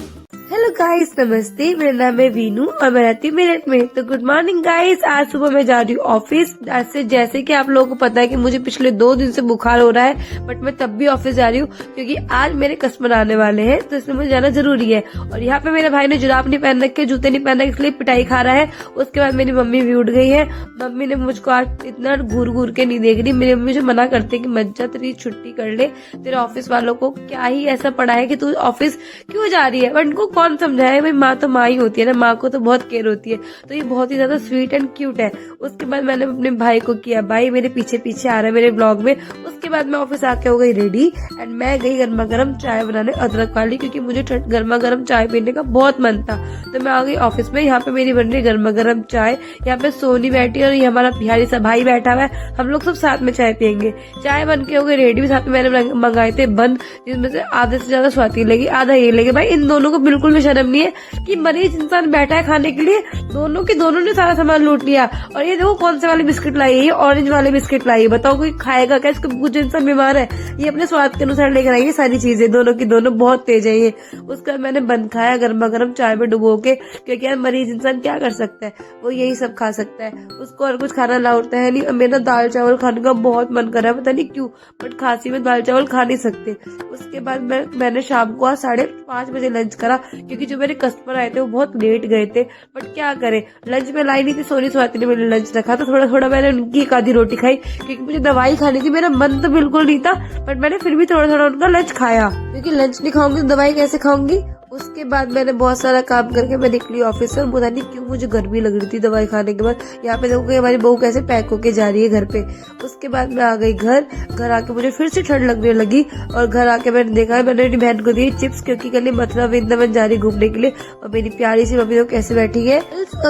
Hello guys, नमस्ते, मेरा नाम है वीनू और मैं रहती हूँ मेरठ में। तो गुड मॉर्निंग गाइस, आज सुबह मैं जा रही हूँ ऑफिस। जैसे कि आप लोगों को पता है कि मुझे पिछले 2 दिन से बुखार हो रहा है, बट मैं तब भी ऑफिस जा रही हूँ, क्योंकि आज मेरे कस्टमर आने वाले हैं, तो इसलिए मुझे जाना जरूरी है। और यहाँ पे मेरे भाई ने जुराब नहीं पहन रखे, जूते नहीं पहन रखे, इसलिए पिटाई खा रहा है। उसके बाद मेरी मम्मी भी उठ गई है। मम्मी ने मुझको आज इतना घूर घूर के नहीं देख रही। मेरी मम्मी मुझे मना करते कि मत जा, तेरी छुट्टी कर ले, तेरे ऑफिस वालों को क्या ही ऐसा पड़ा है कि तू ऑफिस क्यों जा रही है। बट उनको कौन समझाए, भाई माँ तो माँ ही होती है ना, माँ को तो बहुत केयर होती है। तो ये बहुत ही ज्यादा स्वीट एंड क्यूट है। उसके बाद मैंने अपने भाई को किया, भाई मेरे पीछे पीछे आ रहा है मेरे ब्लॉग में। उसके बाद मैं ऑफिस आके हो गई रेडी, एंड मैं गई गर्मा गर्म चाय बनाने, अदरक वाली, क्योंकि मुझे गर्मा गर्म चाय पीने का बहुत मन था। तो मैं आ गई ऑफिस में। यहाँ पे मेरी बन रही गर्मा गर्म चाय। यहाँ पे सोनी बैठी है और ये हमारा बिहारी सा भाई बैठा हुआ है। हम लोग सब साथ में चाय पियेंगे। चाय बन के हो गई रेडी। साथ में मैंने मंगाए थे बंद, जिसमें से आधे से ज्यादा स्वाति लगी, आधा ये लगे। भाई इन दोनों को बिल्कुल भी शर्म नहीं है कि मरीज इंसान बैठा है खाने के लिए, दोनों ने सारा सामान लूट लिया। और ये देखो कौन से वाले बिस्किट लाई है, ये ऑरेंज वाले बिस्किट लाई है। बताओ कोई खाएगा क्या इसको? कुछ इंसान बीमार है, ये अपने स्वाद के अनुसार लेकर आई है सारी चीजें। दोनों की दोनों बहुत तेज है ये। उसके बाद मैंने बंद खाया गर्मा गर्म चाय में डुबो के, क्योंकि यार मरीज इंसान क्या कर सकता है, वो यही सब खा सकता है, उसको और कुछ खाना लाउटता है नहीं। मेरा दाल चावल खाने का बहुत मन कर रहा है, पता नहीं क्यों, बट खांसी में दाल चावल खा नहीं सकते। उसके बाद मैंने शाम को 5:30 बजे लंच करा, क्योंकि जो मेरे कस्टमर आए थे वो बहुत लेट गए थे। बट क्या करे, लंच में लाई नहीं थी, सोनी स्वाति ने मैंने लंच रखा था। थोड़ा थोड़ा मैंने उनकी एक आधी रोटी खाई, क्योंकि मुझे दवाई खानी थी। मेरा मन तो बिल्कुल नहीं था, बट मैंने फिर भी थोड़ा थोड़ा उनका लंच खाया, क्योंकि लंच नहीं खाऊंगी तो दवाई कैसे खाऊंगी। उसके बाद मैंने बहुत सारा काम करके मैं निकली ऑफिस से। पता नहीं क्यों मुझे गर्मी लग रही थी दवाई खाने के बाद। यहाँ पे देखो कि हमारी बहू कैसे पैक होके जा रही है घर पे। उसके बाद मैं आ गई घर आके मुझे फिर से ठंड लगने लगी, और घर आके मैंने देखा, मैंने अपनी बहन को दी चिप्स, क्योंकि कल मथुरा वृंदावन जा रही घूमने के लिए। और मेरी प्यारी सी मम्मी लोग कैसे बैठी है।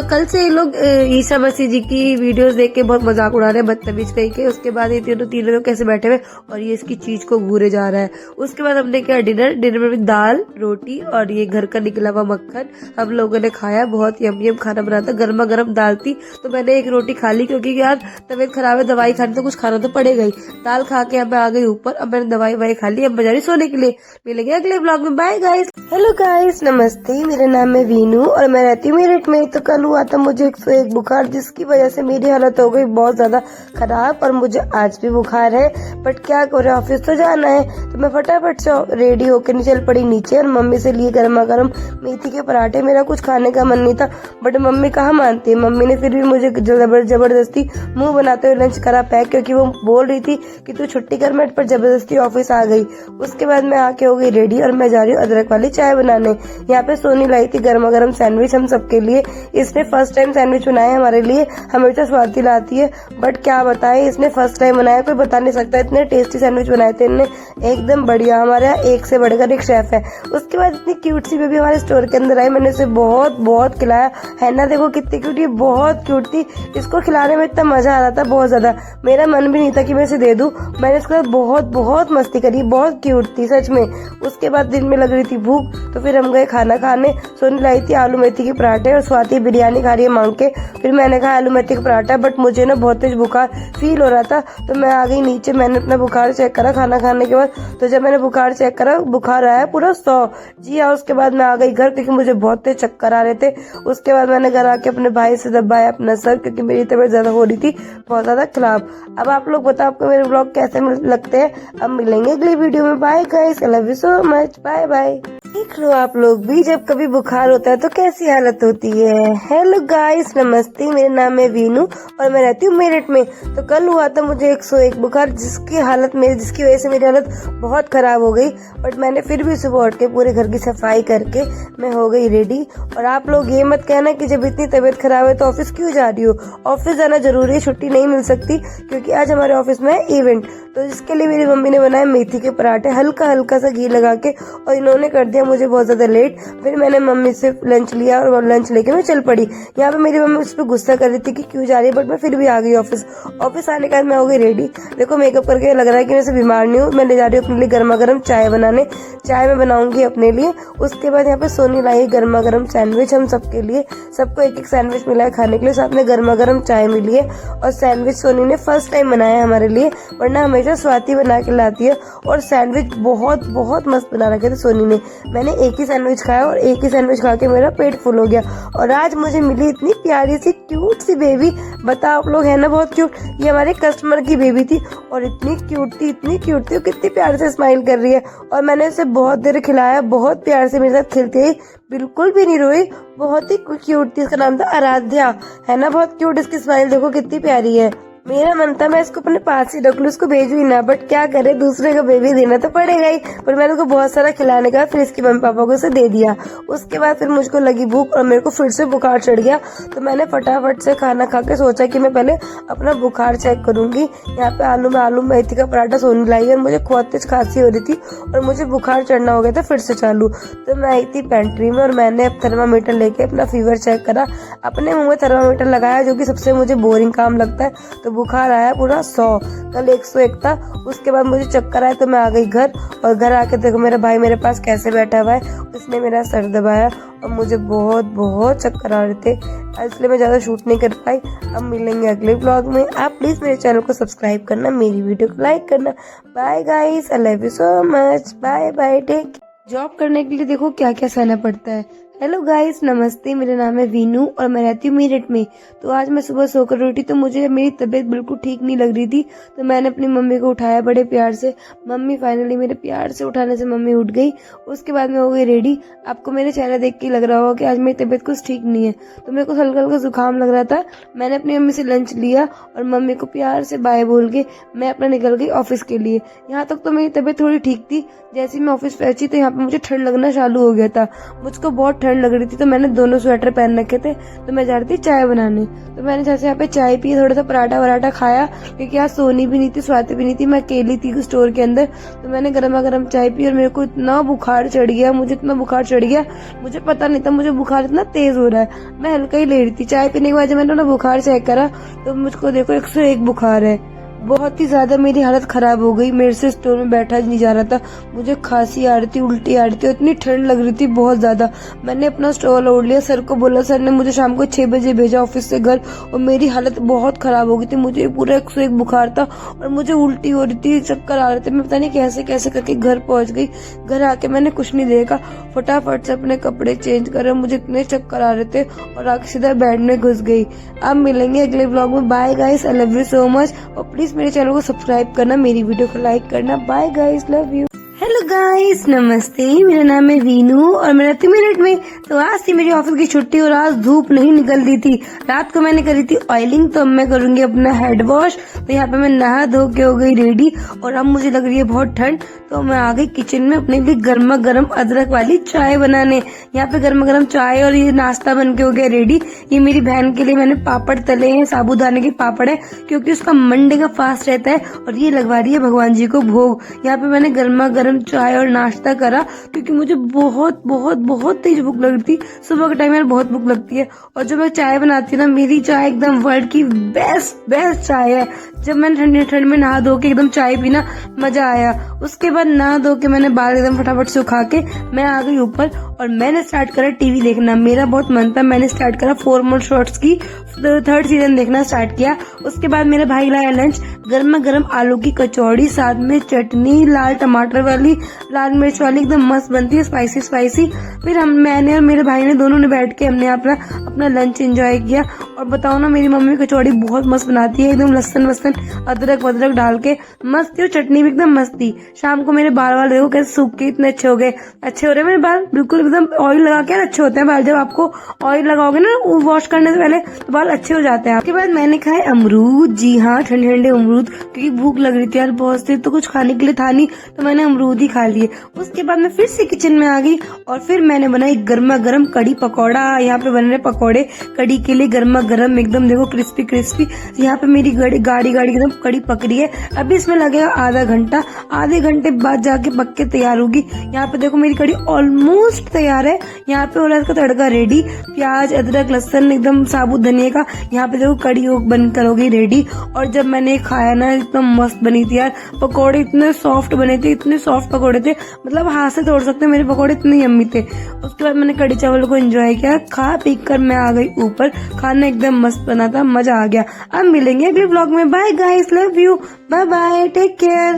कल से ये लोग ईसा मसीह जी की वीडियोस देख के बहुत मजाक उड़ा रहे हैं, बदतमीज कहीं के। उसके बाद ये तीनों लोग कैसे बैठे हुए, और ये इसकी चीज को घूरे जा रहा है। उसके बाद हमने किया डिनर में भी दाल रोटी और ये घर का निकला हुआ मक्खन हम लोगों ने खाया। बहुत यम खाना बना था, गर्मा गर्म दाल थी, तो मैंने एक रोटी खा ली, क्योंकि यार तबीयत खराब है, दवाई खानी तो कुछ खाना तो पड़ेगा ही। दाल खा के अब मैं आ गई ऊपर। अब मैंने दवाई खा ली, अब मैं जा रही सोने के लिए। मिलेंगे अगले ब्लॉग में, बाय गाइस। हेलो गाइस, नमस्ते, मेरा नाम है वीनू और मैं रहती हूँ मेरठ में। तो कल हुआ था मुझे 101 बुखार, जिसकी वजह से मेरी हालत हो गई बहुत ज्यादा खराब, और मुझे आज भी बुखार है। बट क्या करे, ऑफिस तो जाना है, तो मैं फटाफट से रेडी होकर चल पड़ी नीचे, और मम्मी से लिए गर्मा गर्म मेथी के पराठे। मेरा कुछ खाने का मन नहीं था बट मम्मी कहाँ मानती है, मम्मी ने फिर भी मुझे जबरदस्ती मुंह बनाते हुए लंच करा पैक, क्योंकि वो बोल रही थी कि तू छुट्टी कर, मैं पर जबरदस्ती ऑफिस आ गई। उसके बाद मैं आके हो गई रेडी और मैं जा रही हूँ अदरक वाली चाय बनाने। यहाँ पे सोनी लाई थी गर्मा गर्म सैंडविच हम सबके लिए। इसने फर्स्ट टाइम सैंडविच बनाया हमारे लिए, हमेशा स्वाति लाती है बट क्या बताए इसने फर्स्ट टाइम बनाया, कोई बता नहीं सकता। इतने टेस्टी सैंडविच बनाए थे इनने, एकदम बढ़िया। हमारे यहाँ एक से बढ़कर एक शेफ है। उसके बाद इतनी क्यूट सी बेबी हमारे स्टोर के अंदर आई, मैंने उसे बहुत बहुत खिलाया। है ना, देखो कितनी क्यूट, ये बहुत क्यूट थी। इसको खिलाने में इतना मजा आ रहा था, बहुत ज्यादा। मेरा मन भी नहीं था कि मैं इसे दे दूं। मैंने इसके साथ बहुत बहुत मस्ती करी, बहुत क्यूट थी सच में। उसके बाद दिन में लग रही थी भूख तो फिर हम गए खाना खाने। सोनी लाई थी आलू मेथी के पराठे और स्वाति बिरयानी खा रही है मांग के। फिर मैंने खाया आलू मेथी का पराठा बट मुझे ना बहुत तेज बुखार फील हो रहा था तो मैं आ गई नीचे। मैंने अपना बुखार चेक करा खाना खाने के बाद, तो जब मैंने बुखार चेक करा बुखार आया पूरा 100। जी हाँ, उसके बाद मैं आ गई घर क्योंकि मुझे बहुत तेज चक्कर आ रहे थे। उसके बाद मैंने घर आके अपने भाई से दबाया अपना सर क्योंकि मेरी तबीयत ज्यादा हो रही थी, बहुत ज्यादा खराब। अब आप लोग बताओ आपको मेरे ब्लॉग कैसे लगते हैं। अब मिलेंगे अगली वीडियो में। Bye guys, I love you so much, bye bye. देख लो आप लोग भी जब कभी बुखार होता है तो कैसी हालत होती है। हेलो गाइस, नमस्ते, मेरा नाम है वीनू और मैं रहती हूँ मेरठ में। तो कल हुआ था मुझे 101 बुखार, जिसकी वजह से मेरी हालत बहुत खराब हो गई। बट मैंने फिर भी सुबह उठ के पूरे घर की सफाई करके मैं हो गई रेडी। और आप लोग ये मत कहना कि जब इतनी तबीयत खराब है तो ऑफिस क्यों जा रही हो। ऑफिस जाना जरूरी है, छुट्टी नहीं मिल सकती क्योंकि आज हमारे ऑफिस में है इवेंट। तो इसके लिए मेरी मम्मी ने बनाए मेथी के पराठे हल्का हल्का सा घी लगा के, और इन्होंने कर दिया मुझे बहुत ज्यादा लेट। फिर मैंने मम्मी से लंच लिया और लंच लेके मैं चल पड़ी। यहाँ पे मेरी मम्मी उस पर गुस्सा कर रही थी कि क्यों जा रही है, बट मैं फिर भी आ गई ऑफिस आने के बाद मैं हो गई रेडी। देखो मेकअप करके लग रहा है कि मैं से बीमार नहीं हूँ। मैं ले जा रही हूँ अपने लिए गर्मा गर्म चाय बनाने, चाय मैं बनाऊंगी अपने लिए। उसके बाद यहाँ पे सोनी लाई गर्मा गर्म सैंडविच हम सबके लिए, सबको एक एक सैंडविच मिला है खाने के लिए, साथ में गर्मा गर्म चाय मिली है। और सैंडविच सोनी ने फर्स्ट टाइम बनाया है हमारे लिए, वरना हमेशा स्वाति बना के लाती है। और सैंडविच बहुत बहुत मस्त बना रखे थे सोनी ने। मैंने एक ही सैंडविच खाया और एक ही सैंडविच खा के मेरा पेट फुल हो गया। और आज मुझे मिली इतनी प्यारी सी क्यूट सी बेबी, बताओ आप लोग, है ना बहुत क्यूट। ये हमारे कस्टमर की बेबी थी और इतनी क्यूट थी, इतनी क्यूट थी, कितनी प्यार से स्माइल कर रही है। और मैंने इसे बहुत देर खिलाया, बहुत प्यार से मेरे साथ खेलती है, बिल्कुल भी नहीं रोई, बहुत ही क्यूट थी। इसका नाम था आराध्या, है ना बहुत क्यूट। इसकी स्माइल देखो कितनी प्यारी है। मेरा मन था मैं इसको अपने पास ही रख लूं, इसको भेजू ही ना, बट क्या करे, दूसरे का बेबी देना तो पड़ेगा ही। पर मैंने उसको बहुत सारा खिलाने का फिर इसके मम्मी पापा को उसे दे दिया। उसके बाद फिर मुझको लगी भूख और मेरे को फिर से बुखार चढ़ गया, तो मैंने फटाफट से खाना खा के सोचा कि मैं पहले अपना बुखार चेक करूंगी। यहाँ पे आलू मेथी का पराठा सोनी लाई और मुझे बहुत तेज खांसी हो रही थी और मुझे बुखार चढ़ना हो गया था फिर से चालू। तो मैं आई थी पेंट्री में और मैंने थर्मामीटर लेके अपना फीवर चेक करा, अपने मुंह में थर्मामीटर लगाया, जो कि सबसे मुझे बोरिंग काम लगता है। तो बुखार आया पूरा 100, कल 101 था। उसके बाद मुझे चक्कर आया तो मैं आ गई घर, और घर आके देखो मेरा भाई मेरे पास कैसे बैठा हुआ है, उसने मेरा सर दबाया और मुझे बहुत बहुत चक्कर आ रहे थे, इसलिए मैं ज्यादा शूट नहीं कर पाई। अब मिलेंगे अगले ब्लॉग में। आप प्लीज मेरे चैनल को सब्सक्राइब करना, मेरी वीडियो को लाइक करना। Bye guys, I love you so much, bye bye, take. Job करने के लिए देखो क्या क्या सहना पड़ता है। हेलो गाइस, नमस्ते, मेरा नाम है वीनू और मैं रहती हूँ मेरठ में। तो आज मैं सुबह सोकर उठी तो मुझे मेरी तबीयत बिल्कुल ठीक नहीं लग रही थी, तो मैंने अपनी मम्मी को उठाया बड़े प्यार से। मम्मी फाइनली मेरे प्यार से उठाने से मम्मी उठ गई। उसके बाद मैं हो गई रेडी। आपको मेरे चेहरा देख के लग रहा होगा कि आज मेरी तबीयत कुछ ठीक नहीं है, तो मेरे को हल्का हल्का जुकाम लग रहा था। मैंने अपनी मम्मी से लंच लिया और मम्मी को प्यार से बाय बोल के मैं अपना निकल गई ऑफिस के लिए। यहाँ तक तो मेरी तबीयत थोड़ी ठीक थी, जैसे मैं ऑफिस पहुंची तो यहाँ पे मुझे ठंड लगना चालू हो गया था। मुझको बहुत ठंड लग रही थी, तो मैंने दोनों स्वेटर पहन रखे थे। तो मैं जा रही थी चाय बनाने, तो मैंने जैसे यहाँ पे चाय पी, थोड़ा सा पराठा वराठा खाया, क्योंकि आज सोनी भी नहीं थी, स्वाति भी नहीं थी, मैं अकेली थी स्टोर के अंदर। तो मैंने गर्मा गर्म चाय पी और मेरे को इतना बुखार चढ़ गया, मुझे पता नहीं था मुझे बुखार इतना तेज हो रहा है। मैं हल्का ही ले रही थी। चाय पीने के बाद जब मैंने अपना बुखार चेक करा तो मुझको देखो 101 बुखार है। बहुत ही ज्यादा मेरी हालत खराब हो गई, मेरे से स्टोर में बैठा नहीं जा रहा था। मुझे खांसी आ रही थी, उल्टी आ रही थी, इतनी ठंड लग रही थी बहुत ज्यादा। मैंने अपना स्टॉल ओढ़ लिया, सर को बोला, सर ने मुझे शाम को 6 बजे भेजा ऑफिस से घर, और मेरी हालत बहुत खराब हो गई थी। मुझे पूरा 101 बुखार था और मुझे उल्टी हो रही थी, चक्कर आ रहे थे। मैं पता नहीं कैसे कैसे करके घर पहुंच गई। घर आके मैंने कुछ नहीं देखा, फटाफट से अपने कपड़े चेंज करे, मुझे इतने चक्कर आ रहे थे और आके सीधा बेड में घुस गई। अब मिलेंगे अगले ब्लॉग में। Bye guys, I love you so much, और प्लीज मेरे चैनल को सब्सक्राइब करना, मेरी वीडियो को लाइक करना। Bye guys, love you. Hello guys, नमस्ते। मेरा नाम है वीनू और मैं रहती हूँ मेरठ में। तो आज थी मेरी ऑफिस की छुट्टी और आज धूप नहीं निकल रही थी। रात को मैंने करी थी ऑयलिंग, तो अब मैं करूंगी अपना हेड वॉश। तो यहाँ पे मैं नहा धो के हो गई रेडी और अब मुझे लग रही है बहुत ठंड, तो मैं आ गई किचन में अपने लिए गर्मा गर्म अदरक वाली चाय बनाने। यहाँ पे गर्मा गर्म चाय और ये नाश्ता बन के हो गया रेडी। ये मेरी बहन के लिए मैंने पापड़ तले हैं, साबूदाने के पापड़ है, क्योंकि उसका मंडे का फास्ट रहता है और ये लगवा रही है भगवान जी को भोग। यहाँ पे मैंने गर्मा गर्म चाय और नाश्ता करा क्योंकि मुझे बहुत बहुत बहुत तेज भूख लग रही थी। सुबह के टाइम में बहुत भूख लगती है और जब मैं चाय बनाती हूँ ना, मेरी चाय एकदम वर्ल्ड की बेस्ट चाय है। जब मैंने ठंड में नहा धो के एकदम चाय पीना, मजा आया। उसके बाद नहा धो के मैंने बाल एकदम फटाफट से उठा के मैं आ गई ऊपर और मैंने स्टार्ट करा टीवी देखना। मेरा बहुत मन था, मैंने स्टार्ट करा 4 मोर शॉर्ट्स की 3rd सीजन देखना स्टार्ट किया। उसके बाद मेरे भाई लाया लंच, गर्मा गर्म आलू की कचौड़ी, साथ में चटनी लाल टमाटर वाली, लाल मिर्च वाली, एकदम मस्त बनती है, स्पाइसी। फिर मैंने और मेरे भाई ने दोनों ने बैठ के हमने अपना लंच एंजॉय किया। और बताओ ना, मेरी मम्मी कचौड़ी बहुत मस्त बनाती है, एकदम लहसुन अदरक वदरक डाल के मस्त थी और चटनी भी एकदम मस्त थी। शाम को मेरे बाल वाल देखो कैसे सूख के इतने अच्छे हो गए। अच्छे हो रहे मेरे बाल, बिल्कुल एकदम ऑयल लगा के अच्छे होते हैं बाल। जब आपको ऑयल लगाओगे ना वॉश करने से पहले तो बाल अच्छे हो जाते हैं। उसके बाद मैंने खाए अमरूद। जी हाँ, ठंडे ठंडे अमरूद, क्योंकि भूख लग रही थी यार बहुत से, तो कुछ खाने के लिए था नहीं, तो मैंने अमरूद ही खा लिए। उसके बाद मैं फिर से किचन में आ गई और फिर मैंने बनाई गर्मा गर्म कड़ी पकौड़ा। यहाँ पे बन रहे पकौड़े कड़ी के लिए, गर्मा गर्म एकदम, देखो क्रिस्पी। यहाँ पे मेरी गाड़ी एकदम कड़ी पक रही है। अभी इसमें लगेगा आधा घंटा, आधे घंटे बाद जाके पक के तैयार होगी। यहाँ पे देखो मेरी कड़ी ऑलमोस्ट तैयार है। यहाँ पे हो रहा है इसका तड़का रेडी, प्याज अदरक लहसुन एकदम साबुत धनिया का। यहाँ पे देखो कड़ी बनकर हो गई रेडी। और जब मैंने खाया ना, एकदम मस्त बनी थी यार। पकौड़े इतने सॉफ्ट बने थे, इतने सॉफ्ट पकौड़े थे, मतलब हाथ से तोड़ सकते मेरे पकौड़े, इतने यम्मी थे। उसके बाद मैंने कड़ी चावल को एंजॉय किया, खा पी कर मैं आ गई ऊपर। खाना एकदम मस्त बना था, मजा आ गया। अब मिलेंगे अगले व्लॉग में। Bye guys, love you, bye bye, take care.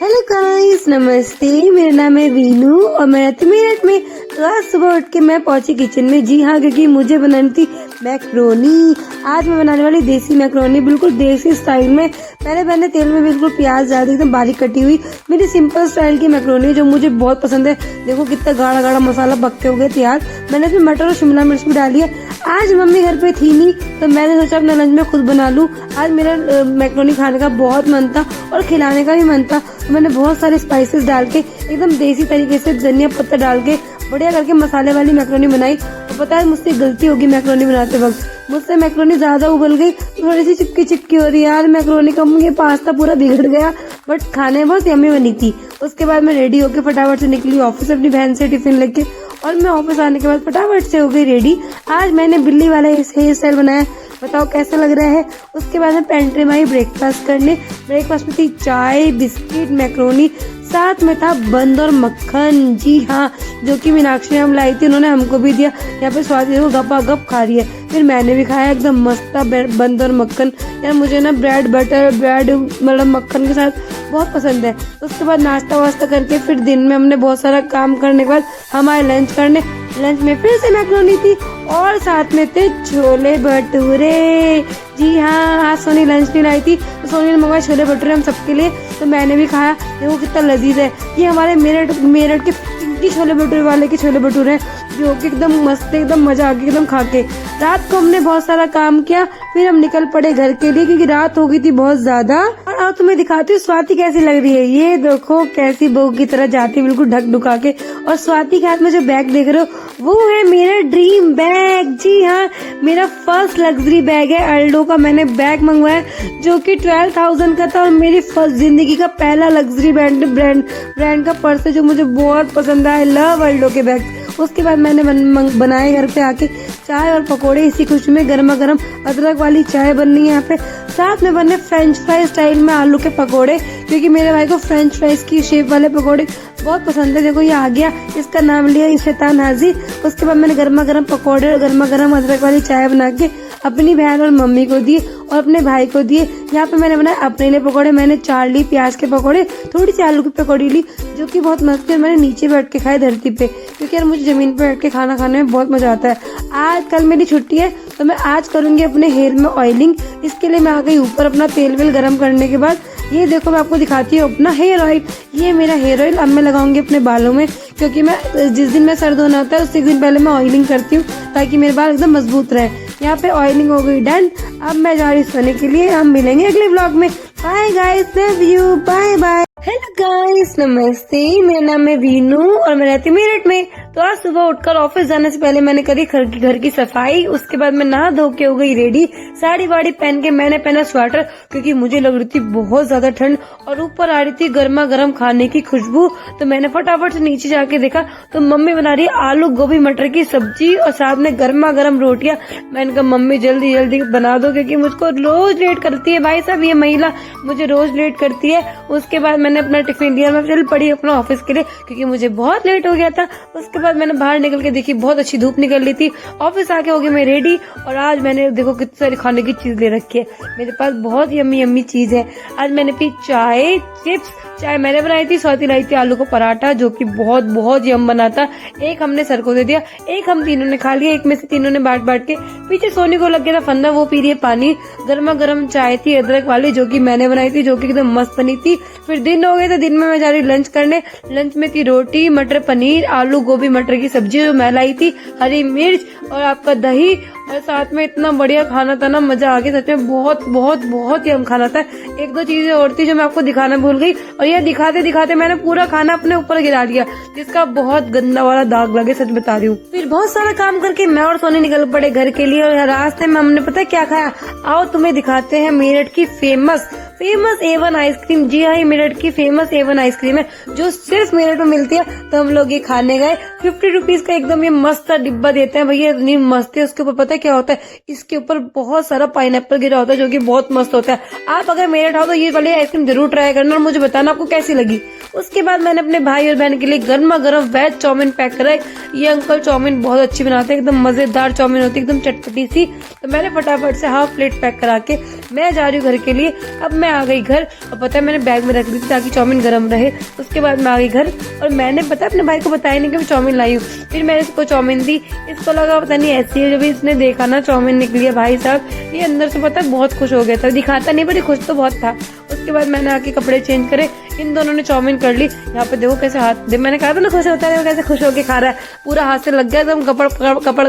Hello guys, नमस्ते। मेरा नाम है वीनू और मैं रहती हूँ मेरठ में। तो आज सुबह उठ के मैं पहुंची किचन में। जी हाँ, क्योंकि मुझे बनानी थी मैक्रोनी। आज मैं बनाने वाली देसी मैक्रोनी, बिल्कुल देसी स्टाइल में। पहले मैंने तेल में बिल्कुल प्याज डाल दी, एकदम बारीक कटी हुई। मेरी सिंपल स्टाइल की मैक्रोनी जो मुझे बहुत पसंद है। देखो कितना गाढ़ा मसाला पक के हो गया तैयार। मैंने इसमें मटर और शिमला मिर्च भी डाली है। आज मम्मी घर पे थी नहीं, तो मैंने सोचा अपना लंच में खुद बना लूं। आज मेरा मैक्रोनी खाने का बहुत मन था और खिलाने का भी मन था, तो मैंने बहुत सारे स्पाइसेस डाल के एकदम देसी तरीके से धनिया पत्ता डाल के बढ़िया करके मसाले वाली मैक्रोनी बनाई। और पता है मुझसे गलती होगी मैक्रोनी बनाते वक्त, मुझसे मैक्रोनी ज्यादा उबल गई, थोड़ी सी चिपकी हो रही है यार मैक्रोनी का। ये पास्ता पूरा बिगड़ गया, बट खाने में बहुत यम्मी बनी थी। उसके बाद मैं रेडी होके फटाफट से निकली ऑफिस अपनी बहन से टिफिन लेके, और मैं ऑफिस आने के बाद फटाफट से हो गई रेडी। आज मैंने बिल्ली वाला हेयर स्टाइल बनाया, बताओ कैसा लग रहा है। उसके बाद मैं पेंट्री में आई ब्रेकफास्ट करने। ब्रेकफास्ट में थी चाय, बिस्किट, मैक्रोनी, साथ में था बंद और मक्खन। जी हाँ, जो कि मीनाक्षी ने हम लाई थी, उन्होंने हमको भी दिया। यहाँ पे स्वाद देखो, गपा गप खा रही है। फिर मैंने भी खाया, एकदम मस्त था बंद और मक्खन। यार मुझे ना ब्रेड मतलब मक्खन के साथ बहुत पसंद है। उसके बाद नाश्ता वास्ता करके फिर दिन में हमने बहुत सारा काम करने के बाद हम आए लंच करने। लंच में फिर से मैक्रोनी थी और साथ में थे छोले भटूरे। जी हाँ, आज सोनी लंच नहीं लाई थी, तो सोनी ने मंगवाए छोले भटूरे हम सबके लिए, तो मैंने भी खाया। देखो कितना लजीज है। ये हमारे मेरठ के पिंकी छोले भटूरे वाले के छोले भटूरे हैं, जो कि एकदम मस्त, एकदम मजा आ गया एकदम खा के। रात को हमने बहुत सारा काम किया, फिर हम निकल पड़े घर के लिए, क्योंकि रात हो गई थी बहुत ज्यादा। और अब तुम्हें दिखाती हूँ स्वाति कैसी लग रही है। ये देखो कैसी बहू की तरह जाती है, बिल्कुल ढक ढुका के। और स्वाति के हाथ में जो बैग देख रहे हो, वो है मेरा ड्रीम बैग। जी हाँ, मेरा फर्स्ट लग्जरी बैग है। अल्डो का मैंने बैग मंगवाया, जो कि 12,000 का था, और मेरी फर्स्ट जिंदगी का पहला लग्जरी ब्रांड का पर्स है, जो मुझे बहुत पसंद आया। लव अल्डो के बैग। उसके बाद मैंने बनाए घर पे आके चाय और पकोड़े। इसी खुशी में गर्मा गर्म अदरक वाली चाय बननी है यहाँ पे। साथ में बने फ्रेंच फ्राई स्टाइल में आलू के पकोड़े, क्योंकि मेरे भाई को फ्रेंच फ्राइज की शेप वाले पकोड़े बहुत पसंद है। देखो ये आ गया, इसका नाम लिया शैतान हाजिर। उसके बाद मैंने गर्मा गर्म पकोड़े और गर्मा गर्म अदरक वाली चाय बना के अपनी बहन और मम्मी को दिए और अपने भाई को दिए। यहाँ पे मैंने बनाया अपने लिए पकोड़े। मैंने 4 ली प्याज के पकोड़े, थोड़ी सी आलू की पकौड़ी ली, जो कि बहुत मस्त थी। मैंने नीचे बैठ के खाए धरती पे, क्योंकि यार मुझे जमीन पे बैठ के खाना खाने में बहुत मजा आता है। आज कल मेरी छुट्टी है, तो मैं आज करूंगी अपने हेयर में ऑयलिंग। इसके लिए मैं आ गई ऊपर। अपना तेल वेल गर्म करने के बाद ये देखो मैं आपको दिखाती हूँ अपना हेयर ऑयल। ये मेरा हेयर ऑयल अब मैं लगाऊंगी अपने बालों में, क्योंकि मैं जिस दिन मैं सर धोना होता है उससे एक दिन पहले मैं ऑयलिंग करती हूँ ताकि मेरे बाल एकदम मजबूत रहे। यहाँ पे ऑयलिंग हो गई डन। अब मैं जा रही सोने के लिए। हम मिलेंगे अगले ब्लॉग में। Bye guys, love you, bye bye. Hello guys, नमस्ते। मेरा नाम है वीनू और मैं रहती हूँ मेरठ में। तो आज सुबह उठकर ऑफिस जाने से पहले मैंने करी घर की सफाई। उसके बाद मैं नहा धो के हो गई रेडी। साड़ी वाड़ी पहन के मैंने पहना स्वेटर, क्योंकि मुझे लग रही थी बहुत ज्यादा ठंड और ऊपर आ रही थी गर्मा गर्म खाने की खुशबू। तो मैंने फटाफट से नीचे जाके देखा तो मम्मी बना रही है आलू गोभी मटर की सब्जी और साथ में गर्मा गर्म रोटियां। मैंने कहा मम्मी जल्दी जल्दी बना दो, क्योंकि मुझको रोज लेट करती है। भाई साहब ये महिला मुझे रोज लेट करती है। उसके बाद मैंने अपना टिफिन लिया, मैं चल पड़ी अपना ऑफिस के लिए, क्योंकि मुझे बहुत लेट हो गया था। उसके बाद मैंने बाहर निकल के देखी, बहुत अच्छी धूप निकल रही थी। ऑफिस आके हो गई मैं रेडी और आज मैंने देखो कितनी सारी खाने की चीज ले रखी है। मेरे पास बहुत यम्मी यम्मी चीज है। आज मैंने पी चाय, चिप्स। चाय मैंने बनाई थी, स्वाति लाई थी आलू का पराठा जो कि बहुत बहुत यम बना था। एक हमने सर को दे दिया, एक हम तीनों ने खा लिया। एक में से तीनों ने बांट के। पीछे सोनी को लग गया था फंदा, वो पी रही है पानी। गर्मा गर्म चाय थी अदरक वाली जो कि मैंने बनाई थी, जो कि एकदम मस्त बनी थी। फिर दिन हो गए थे, दिन में मैं जा रही लंच करने। लंच में थी रोटी, मटर पनीर, आलू गोभी मटर की सब्जी जो मैं लाई थी, हरी मिर्च और आपका दही, और साथ में इतना बढ़िया खाना था ना, मजा आ गया। सच में बहुत बहुत बहुत यम खाना था। एक दो चीजें और थी जो मैं आपको दिखाना भूल गई, और यह दिखाते दिखाते मैंने पूरा खाना अपने ऊपर गिरा दिया, जिसका बहुत गंदा वाला दाग लगे, सच बता रही हूँ। फिर बहुत सारा काम करके मैं और सोनी निकल पड़े घर के लिए। और रास्ते में हमने पता है क्या खाया, आओ तुम्हें दिखाते हैं मेरठ की फेमस A1 आइसक्रीम। जी हाँ, ये मेरठ की फेमस A1 आइसक्रीम है जो सिर्फ मेरठ में मिलती है। तो हम लोग ये खाने गए। 50 रुपीज का एकदम ये मस्त डिब्बा देते हैं भैया, इतनी मस्त है। उसके ऊपर पता है क्या होता है, इसके ऊपर बहुत सारा पाइनएप्पल गिरा होता है जो कि बहुत मस्त होता है। आप अगर मेरठ आओ तो ये वाली आइसक्रीम जरूर ट्राई करना और मुझे बताना आपको कैसी लगी। उसके बाद मैंने अपने भाई और बहन के लिए गर्मा गर्म वेज चाउमीन पैक कराई। ये अंकल चाउमीन बहुत अच्छी बनाते हैं, एकदम मजेदार चाउमीन होती है, एकदम चटपटी सी। तो मैंने फटाफट से हाफ प्लेट पैक करा के मैं जा रही हूँ घर के लिए। अब मैं आ गई घर और पता है मैंने बैग में रख दी थी ताकि चाउमीन गर्म रहे। उसके बाद मैं आ गई घर और मैंने पता अपने भाई को बताया नहीं कि मैं चाउमीन लाई हूँ। फिर मैंने इसको चाउमीन दी, इसको लगा पता नहीं ऐसी है। जब इसने देखा ना चाउमीन निकली है, भाई साहब ये अंदर से पता है बहुत खुश हो गया था। दिखाता नहीं पर खुश तो बहुत था। उसके बाद मैंने आके कपड़े चेंज करे, इन दोनों ने चाउमीन कर ली। यहाँ पे देखो कैसे हाथ दे, मैंने कहा था ना खुश होता है, कैसे खुश होके खा रहा है, पूरा हाथ से लग गया एकदम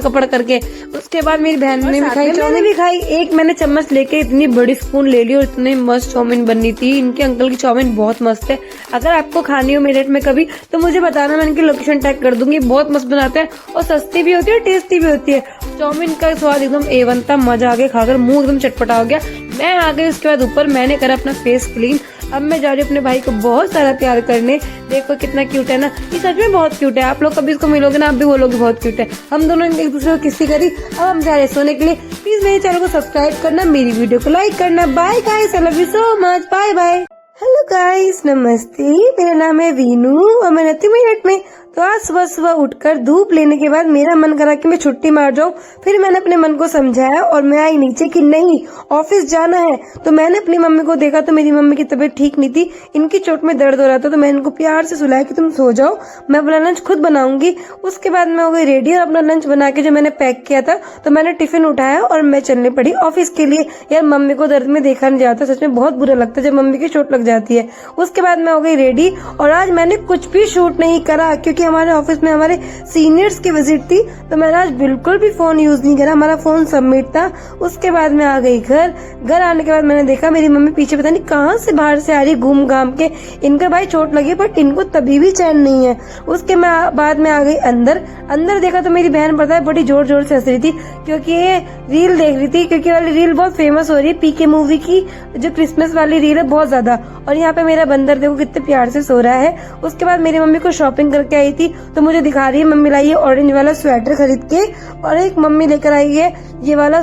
कपड़ करके। उसके बाद मेरी बहन ने भी खाई, चाउमीन भी खाई। एक मैंने चम्मच लेके इतनी बड़ी स्पून ले ली और इतनी मस्त चाउमीन बननी थी। इनके अंकल की चाउमीन बहुत मस्त है। अगर आपको खानी हो मेरठ में कभी तो मुझे बताना, मैं इनकी लोकेशन टैग कर दूंगी। बहुत मस्त बनाते हैं और सस्ती भी होती है, टेस्टी भी होती है। चाउमीन का स्वाद एकदम A1 था, मजा आ गया खाकर, मुंह एकदम चटपटा हो गया। मैं आ गई उसके बाद ऊपर, मैंने करा अपना फेस क्लीन। अब मैं जा रही हूँ अपने भाई को बहुत सारा प्यार करने। देखो कितना क्यूट है ना, ये सच में बहुत क्यूट है। आप लोग कभी इसको मिलोगे ना, आप भी बोलोगे बहुत क्यूट है। हम दोनों एक दूसरे को किसी करी। अब हम जा रहे हैं सोने के लिए। प्लीज मेरे चैनल को सब्सक्राइब करना, मेरी वीडियो को लाइक करना। Bye guys, I love you so much, bye bye. Hello guys, नमस्ते। मेरा नाम है वीनू और मैं रहती हूँ मेरठ में। तो आज सुबह सुबह उठकर धूप लेने के बाद मेरा मन करा कि मैं छुट्टी मार जाऊं। फिर मैंने अपने मन को समझाया और मैं आई नीचे कि नहीं, ऑफिस जाना है। तो मैंने अपनी मम्मी को देखा तो मेरी मम्मी की तबीयत ठीक नहीं थी, इनकी चोट में दर्द हो रहा था। तो मैंने इनको प्यार से सुलाया कि तुम सो जाओ, मैं अपना लंच खुद बनाऊंगी। उसके बाद मैं हो गई रेडी और अपना लंच बना के जो मैंने पैक किया था तो मैंने टिफिन उठाया और मैं चलने पड़ी ऑफिस के लिए। यार मम्मी को दर्द में देखा नहीं जाता, सच में बहुत बुरा लगता है जब मम्मी की चोट लग जाती है। उसके बाद मैं हो गई रेडी और आज मैंने कुछ भी शूट नहीं करा, क्योंकि हमारे ऑफिस में हमारे सीनियर्स की विजिट थी। तो मैंने आज बिल्कुल भी फोन यूज नहीं करा, हमारा फोन सबमिट था। उसके बाद मैं आ गई घर आने के बाद मैंने देखा मेरी मम्मी पीछे पता नहीं कहां से बाहर से आ रही घूम घाम के। इनका भाई चोट लगी बट इनको तभी भी चैन नहीं है। उसके बाद में आ गई अंदर देखा तो मेरी बहन पता है बड़ी जोर जोर से हंस रही थी, क्योंकि ये रील देख रही थी, क्योंकि वाली रील बहुत फेमस हो रही है, पीके मूवी की जो क्रिसमस वाली रील है बहुत ज्यादा। और यहाँ पे मेरा बंदर देखो कितने प्यार से सो रहा है। उसके बाद मेरी मम्मी को शॉपिंग करके आई थी तो मुझे दिखा रही है, मम्मी लाई है ऑरेंज वाला स्वेटर खरीद के, और एक मम्मी लेकर आई है ये वाला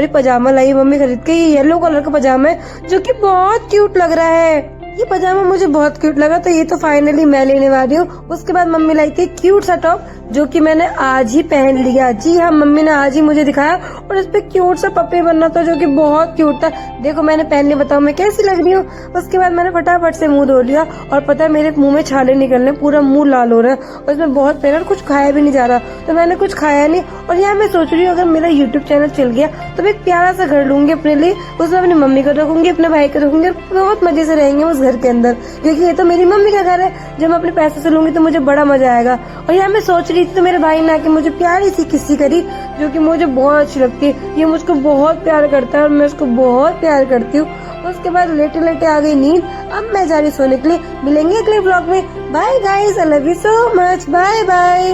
पजामा लाई है मम्मी खरीद के। ये येलो कलर का पजामा है जो कि बहुत क्यूट लग रहा है। ये पजामा मुझे बहुत क्यूट लगा तो ये तो फाइनली मैं लेने वाली हूँ। उसके बाद मम्मी लाई थी क्यूट सा टॉप जो कि मैंने आज ही पहन लिया। जी हाँ, मम्मी ने आज ही मुझे दिखाया और उस पे क्यूट सा पप्पी बनना था जो कि बहुत क्यूट था। देखो मैंने पहन लिया, बताओ मैं कैसी लग रही हूँ। उसके बाद मैंने फटाफट से मुंह धो लिया और पता है मेरे मुंह में छाले निकलने, पूरा मुंह लाल हो रहा है और इसमें बहुत पेन और कुछ खाया भी नहीं जा रहा, तो मैंने कुछ खाया नहीं। और यहाँ मैं सोच रही हूँ अगर मेरा यूट्यूब चैनल चल गया तो मैं एक प्यारा सा घर लूंगी अपने लिए, उसमें अपनी मम्मी को रखूंगी, अपने भाई को रखूंगी, बहुत मजे से रहेंगे उस घर के अंदर, क्योंकि ये तो मेरी मम्मी का घर है। जब मैं अपने पैसे से लूंगी तो मुझे बड़ा मजा आएगा। और यहाँ मैं सोच रही थी तो मेरे भाई ने आके मुझे प्यारी सी किस्सी करी, जो कि मुझे बहुत अच्छी लगती है। ये मुझको बहुत प्यार करता है और मैं उसको बहुत प्यार करती हूँ। उसके बाद लेटे लेटे आ गई नींद। अब मैं जा रही सोने के लिए। मिलेंगे अगले ब्लॉग में। Bye guys, I love you so much, bye bye.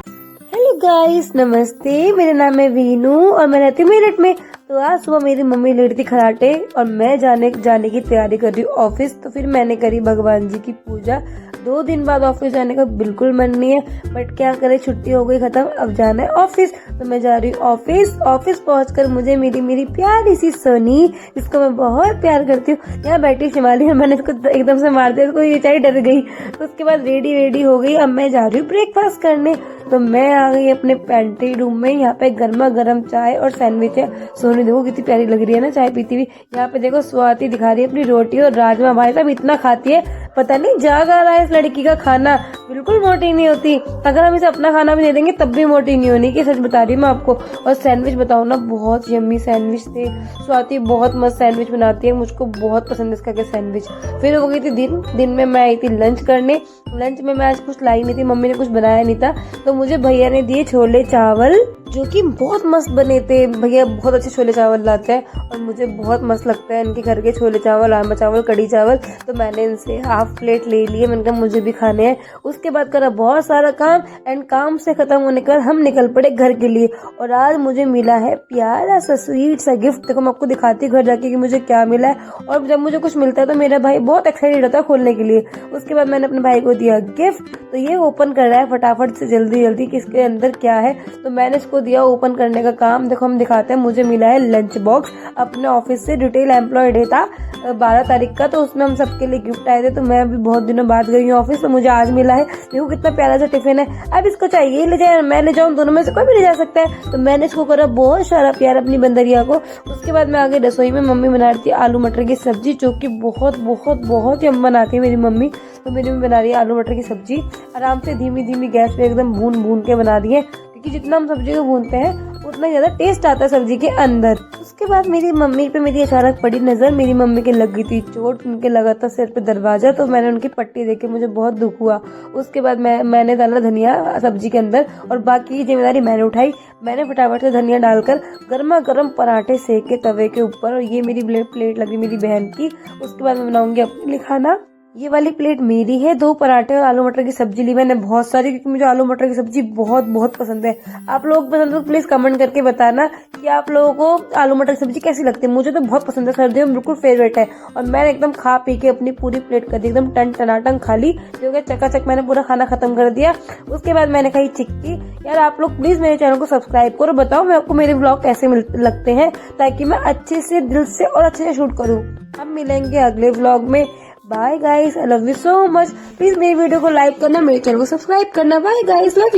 Hello guys, नमस्ते, मेरा नाम है वीनू और मैं रहती हूँ मेरठ में। तो आज सुबह मेरी मम्मी लेटी थी खराटे और मैं जाने की तैयारी कर रही हूँ ऑफिस। तो फिर मैंने करी भगवान जी की पूजा। 2 दिन बाद ऑफिस जाने का बिल्कुल मन नहीं है, बट क्या करे, छुट्टी हो गई खत्म, अब जाना है ऑफिस। तो मैं जा रही हूँ ऑफिस पहुंचकर मुझे मेरी प्यारी सी सोनी, जिसको मैं बहुत प्यार करती हूँ, यहाँ बैठी शिमाली, मैंने इसको एकदम से मार दिया, इसको ये चाहे डर गई। तो उसके बाद रेडी हो गई। अब मैं जा रही हूँ ब्रेकफास्ट करने। तो मैं आ गई अपने पेंट्री रूम में। यहाँ पे गर्मा गर्म चाय और सैंडविच है। सोनी देखो कितनी प्यारी लग रही है ना चाय पीती हुई। यहाँ पे देखो स्वाति दिखा रही है अपनी रोटी और राजमा। भाई साहब इतना खाती है, पता नहीं जाग आ रहा है इस लड़की का खाना, बिल्कुल मोटी नहीं होती। अगर हम इसे अपना खाना भी दे देंगे तब भी मोटी नहीं होनी, कि सच बता रही हूँ मैं आपको। और सैंडविच बताओ ना, बहुत यम्मी सैंडविच थे। स्वाति बहुत मस्त सैंडविच बनाती है, मुझको बहुत पसंद है इसका के सैंडविच। फिर हो गई थी दिन में मैं आई थी लंच करने। लंच में मैं आज कुछ लाई नहीं थी, मम्मी ने कुछ बनाया नहीं था, तो मुझे भैया ने दिए छोले चावल, जो कि बहुत मस्त बने थे। भैया बहुत अच्छे छोले चावल लाते हैं और मुझे बहुत मस्त लगता है इनके घर के छोले चावल, आमा चावल, कड़ी चावल। तो मैंने इनसे हाफ प्लेट ले लिए, मैंने कहा मुझे भी खाने हैं। उसके बाद करा बहुत सारा काम एंड काम से खत्म होने के बाद हम निकल पड़े घर के लिए। और आज मुझे मिला है प्यारा सा स्वीट सा गिफ्ट। देखो मैं आपको दिखाती हूँ घर जाके कि मुझे क्या मिला है। और जब मुझे कुछ मिलता है तो मेरा भाई बहुत एक्साइटेड होता है खोलने के लिए। उसके बाद मैंने अपने भाई को दिया गिफ्ट, तो ये ओपन कर रहा है फटाफट से, जल्दी कि इसके अंदर क्या है। तो मैंने इसको दिया ओपन करने का काम। देखो हम दिखाते हैं, मुझे मिला है लंच बॉक्स अपने ऑफिस से। डिटेल एम्प्लॉय डे था 12 तारीख का, तो उसमें हम सबके लिए गिफ्ट आए थे। तो मैं अभी बहुत दिनों बाद गई हूँ ऑफिस, तो मुझे आज मिला है। देखो कितना प्यारा सा टिफिन है। अब इसको चाहिए ले जाए, मैं ले जाऊँ, दोनों में से कोई भी ले जा सकता है। तो मैंने इसको करा बहुत सारा प्यार अपनी बंदरिया को। उसके बाद मैं आगे रसोई में, मम्मी बना रही थी आलू मटर की सब्जी, जो कि बहुत यम बनाती है मेरी मम्मी। तो मेरी मम्मी बना रही है आलू मटर की सब्जी, आराम से धीमी गैस पे एकदम भून के बना दी है, क्योंकि जितना हम सब्जी को भूनते हैं उतना ज्यादा टेस्ट आता है सब्जी के अंदर। उसके बाद मेरी मम्मी पे मेरी अचानक पड़ी नजर। मेरी मम्मी के लग गई थी चोट, उनके लगा था सिर पे दरवाजा, तो मैंने उनकी पट्टी देख के मुझे बहुत दुख हुआ। उसके बाद मैंने डाला धनिया सब्जी के अंदर और बाकी की जिम्मेदारी मैंने उठाई। मैंने फटाफट से धनिया डालकर गर्मा गर्म पराठे सेक के तवे के ऊपर, और ये मेरी प्लेट लगी मेरी बहन की। उसके बाद मैं बनाऊंगी अपने लिए खाना। ये वाली प्लेट मेरी है। 2 पराठे और आलू मटर की सब्जी ली मैंने बहुत सारी, क्योंकि मुझे आलू मटर की सब्जी बहुत पसंद है। आप लोग पसंद हो तो प्लीज कमेंट करके बताना कि आप लोगों को आलू मटर की सब्जी कैसी लगती है। मुझे तो बहुत पसंद है, सर्दियों में बिल्कुल फेवरेट है। और मैंने एकदम खा पी के अपनी पूरी प्लेट कर दी, एकदम टनाटन खा ली, जो कि चकाचक मैंने पूरा खाना खत्म कर दिया। उसके बाद मैंने खाई चिक्की। यार आप लोग प्लीज मेरे चैनल को सब्सक्राइब करो, बताओ मैं आपको मेरे ब्लॉग कैसे लगते हैं, ताकि मैं अच्छे से दिल से और अच्छे से शूट करूँ। हम मिलेंगे अगले व्लॉग में। Bye guys, I love you so much. Please मेरी वीडियो को लाइक करना, मेरे चैनल को सब्सक्राइब करना। Bye guys, love you.